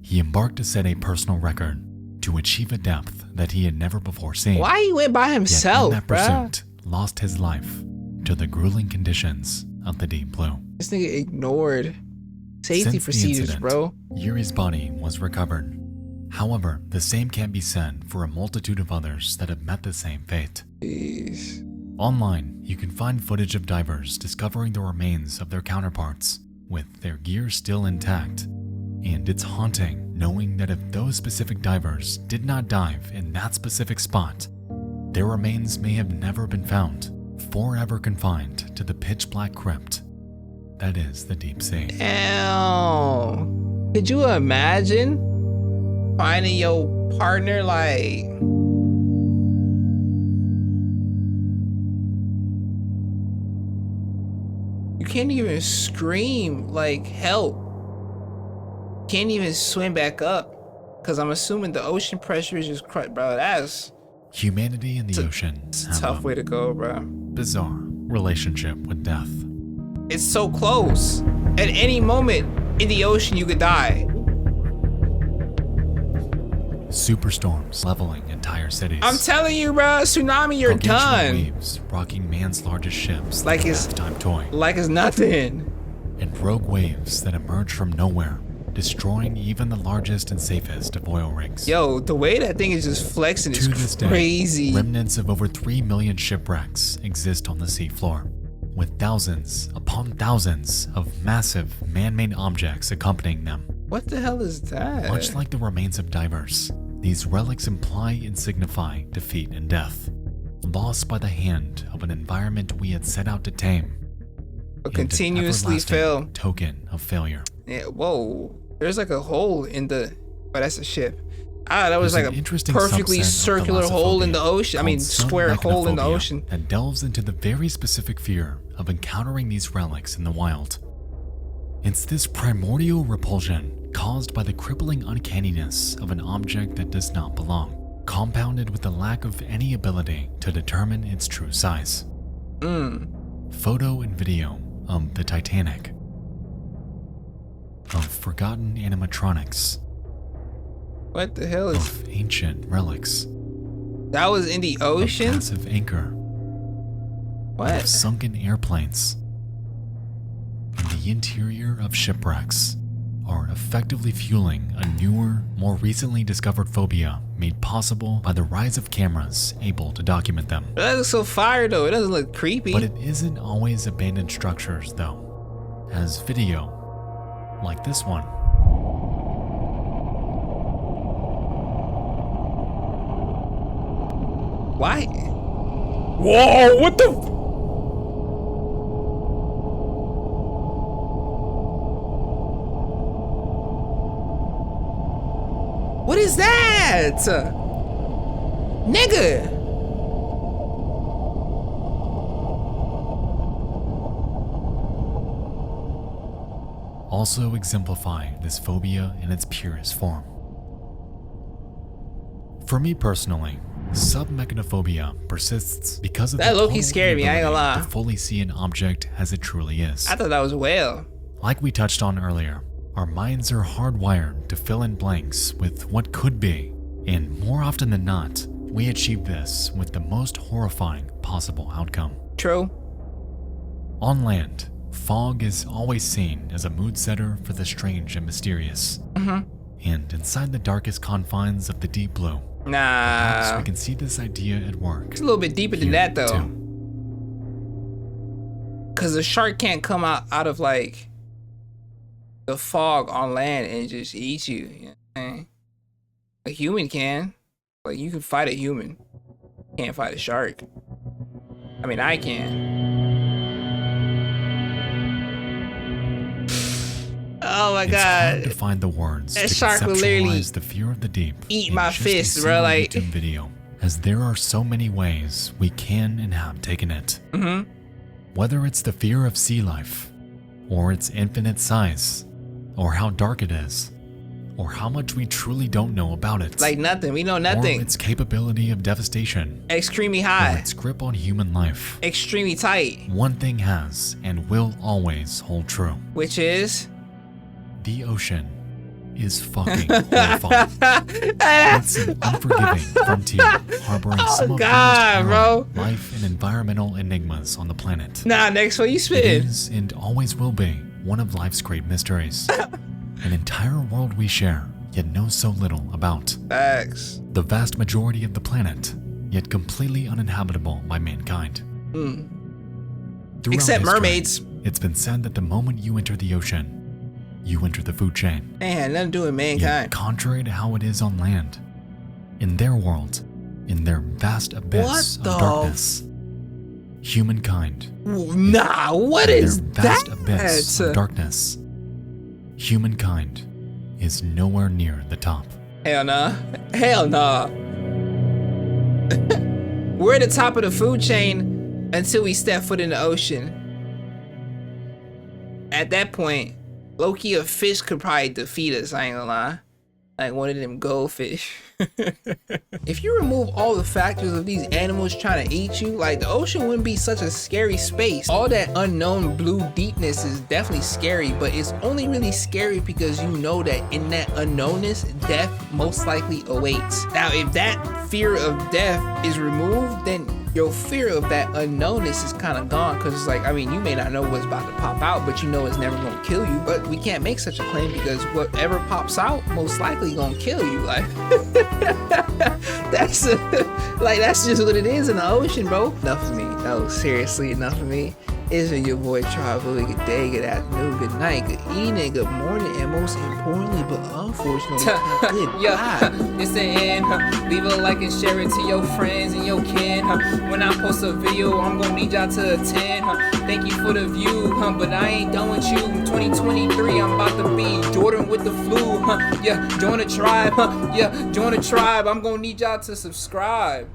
He embarked to set a personal record to achieve a depth that he had never before seen. Why he went by himself, Yet in that pursuit, lost his life to the grueling conditions of the deep blue. This nigga ignored safety Since procedures, the incident, bro. Yuri's body was recovered. However, the same can't be said for a multitude of others that have met the same fate. Jeez. Online, you can find footage of divers discovering the remains of their counterparts with their gear still intact. And it's haunting knowing that if those specific divers did not dive in that specific spot, their remains may have never been found, forever confined to the pitch black crypt that is the deep sea. Damn. Could you imagine finding your partner like... You can't even scream like help. Can't even swim back up. Cause I'm assuming the ocean pressure is just bro, that's... Humanity in the ocean It's a have tough way to go, bro. bizarre relationship with death. It's so close. At any moment in the ocean, you could die. Superstorms leveling entire cities. I'm telling you, bro, tsunami, you're Gargantuan done. Waves rocking man's largest ships Like like a it's- halftime toy. Like it's nothing. And rogue waves that emerge from nowhere, destroying even the largest and safest of oil rigs. Yo, the way that thing is just flexing To this is day, crazy. remnants of over 3 million shipwrecks exist on the seafloor, with thousands upon thousands of massive man-made objects accompanying them. What the hell is that? Much like the remains of divers, these relics imply and signify defeat and death, lost by the hand of an environment we had set out to tame, But and an continuously everlasting fail. token of failure. Yeah, whoa. There's like a hole in the... Oh, that's a ship. Ah, that was There's like an a interesting perfectly subset of circular hole in the thalassophobia ocean. I mean, called square hole in the submechanophobia ocean. that delves into the very specific fear of encountering these relics in the wild. It's this primordial repulsion caused by the crippling uncanniness of an object that does not belong, compounded with the lack of any ability to determine its true size. Photo and video of the Titanic, of forgotten animatronics, What the hell is... of ancient relics, That was in the of ocean? passive anchor, of What? sunken airplanes, and the interior of shipwrecks are effectively fueling a newer, more recently discovered phobia made possible by the rise of cameras able to document them. That looks so fire though. It doesn't look creepy. But it isn't always abandoned structures though, as video, like this one, Why? Whoa, what the? What is that? Nigga. also exemplify this phobia in its purest form. For me personally, submechanophobia persists because of That the low-key total scared me, I ain't gonna inability lie. to fully see an object as it truly is. I thought that was a whale. Like we touched on earlier, our minds are hardwired to fill in blanks with what could be, and more often than not, we achieve this with the most horrifying possible outcome. True. On land, fog is always seen as a mood setter for the strange and mysterious. And inside the darkest confines of the deep blue, perhaps Nah. we can see this idea at work. It's a little bit deeper than here, that, though. too. Because a shark can't come out of like the fog on land and just eat you. You know what I'm saying? A human can. Like, you can fight a human. Can't fight a shark. I mean, I can. Oh my It's god. hard to find the words That to shark will literally conceptualize the fear of the deep eat in my just a fist, bro, single like- YouTube video, as there are so many ways we can and have taken it. Whether it's the fear of sea life, or its infinite size, or how dark it is, or how much we truly don't know about it, Like nothing. We know or nothing. its capability of devastation, Extremely or high. its grip on human life, Extremely tight. one thing has and will always hold true. Which is? The ocean is fucking horrifying. It's an unforgiving frontier harboring some of the God, most bro. harrowing life and environmental enigmas on the planet. Nah, Nexpo, you It spitting. is and always will be one of life's great mysteries. An entire world we share, yet know so little about. Facts. The vast majority of the planet, yet completely uninhabitable by mankind. Throughout Except history, mermaids. It's been said that the moment you enter the ocean, you enter the food chain. Ain't had nothing to do with Yet, mankind. contrary to how it is on land, in their world, in their vast abyss What of the darkness, humankind, Nah, what in is their vast that? abyss of darkness, humankind is nowhere near the top. Hell nah. Hell nah. We're at the top of the food chain until we step foot in the ocean. At that point, low-key a fish could probably defeat us, I ain't gonna lie. Like one of them goldfish. If you remove all the factors of these animals trying to eat you, like the ocean wouldn't be such a scary space. All that unknown blue deepness is definitely scary, but it's only really scary because you know that in that unknownness, death most likely awaits. Now, if that fear of death is removed, then your fear of that unknownness is kind of gone, because it's like, I mean, you may not know what's about to pop out, but you know it's never gonna kill you. But we can't make such a claim because whatever pops out most likely gonna kill you. Like that's just what it is in the ocean, bro. Enough of me. No, seriously, enough of me. It's been your boy Charlie. Good day, good afternoon, good night, good evening, good morning, and most importantly, but unfortunately, good Yeah, it's the end. Leave a like and share it to your friends and your kin. When I post a video, I'm gonna need y'all to attend. Thank you for the view, but I ain't done with you. 2023, I'm about to be Jordan with the flu. Yeah, join the tribe. Yeah, join the tribe. I'm gonna need y'all to subscribe.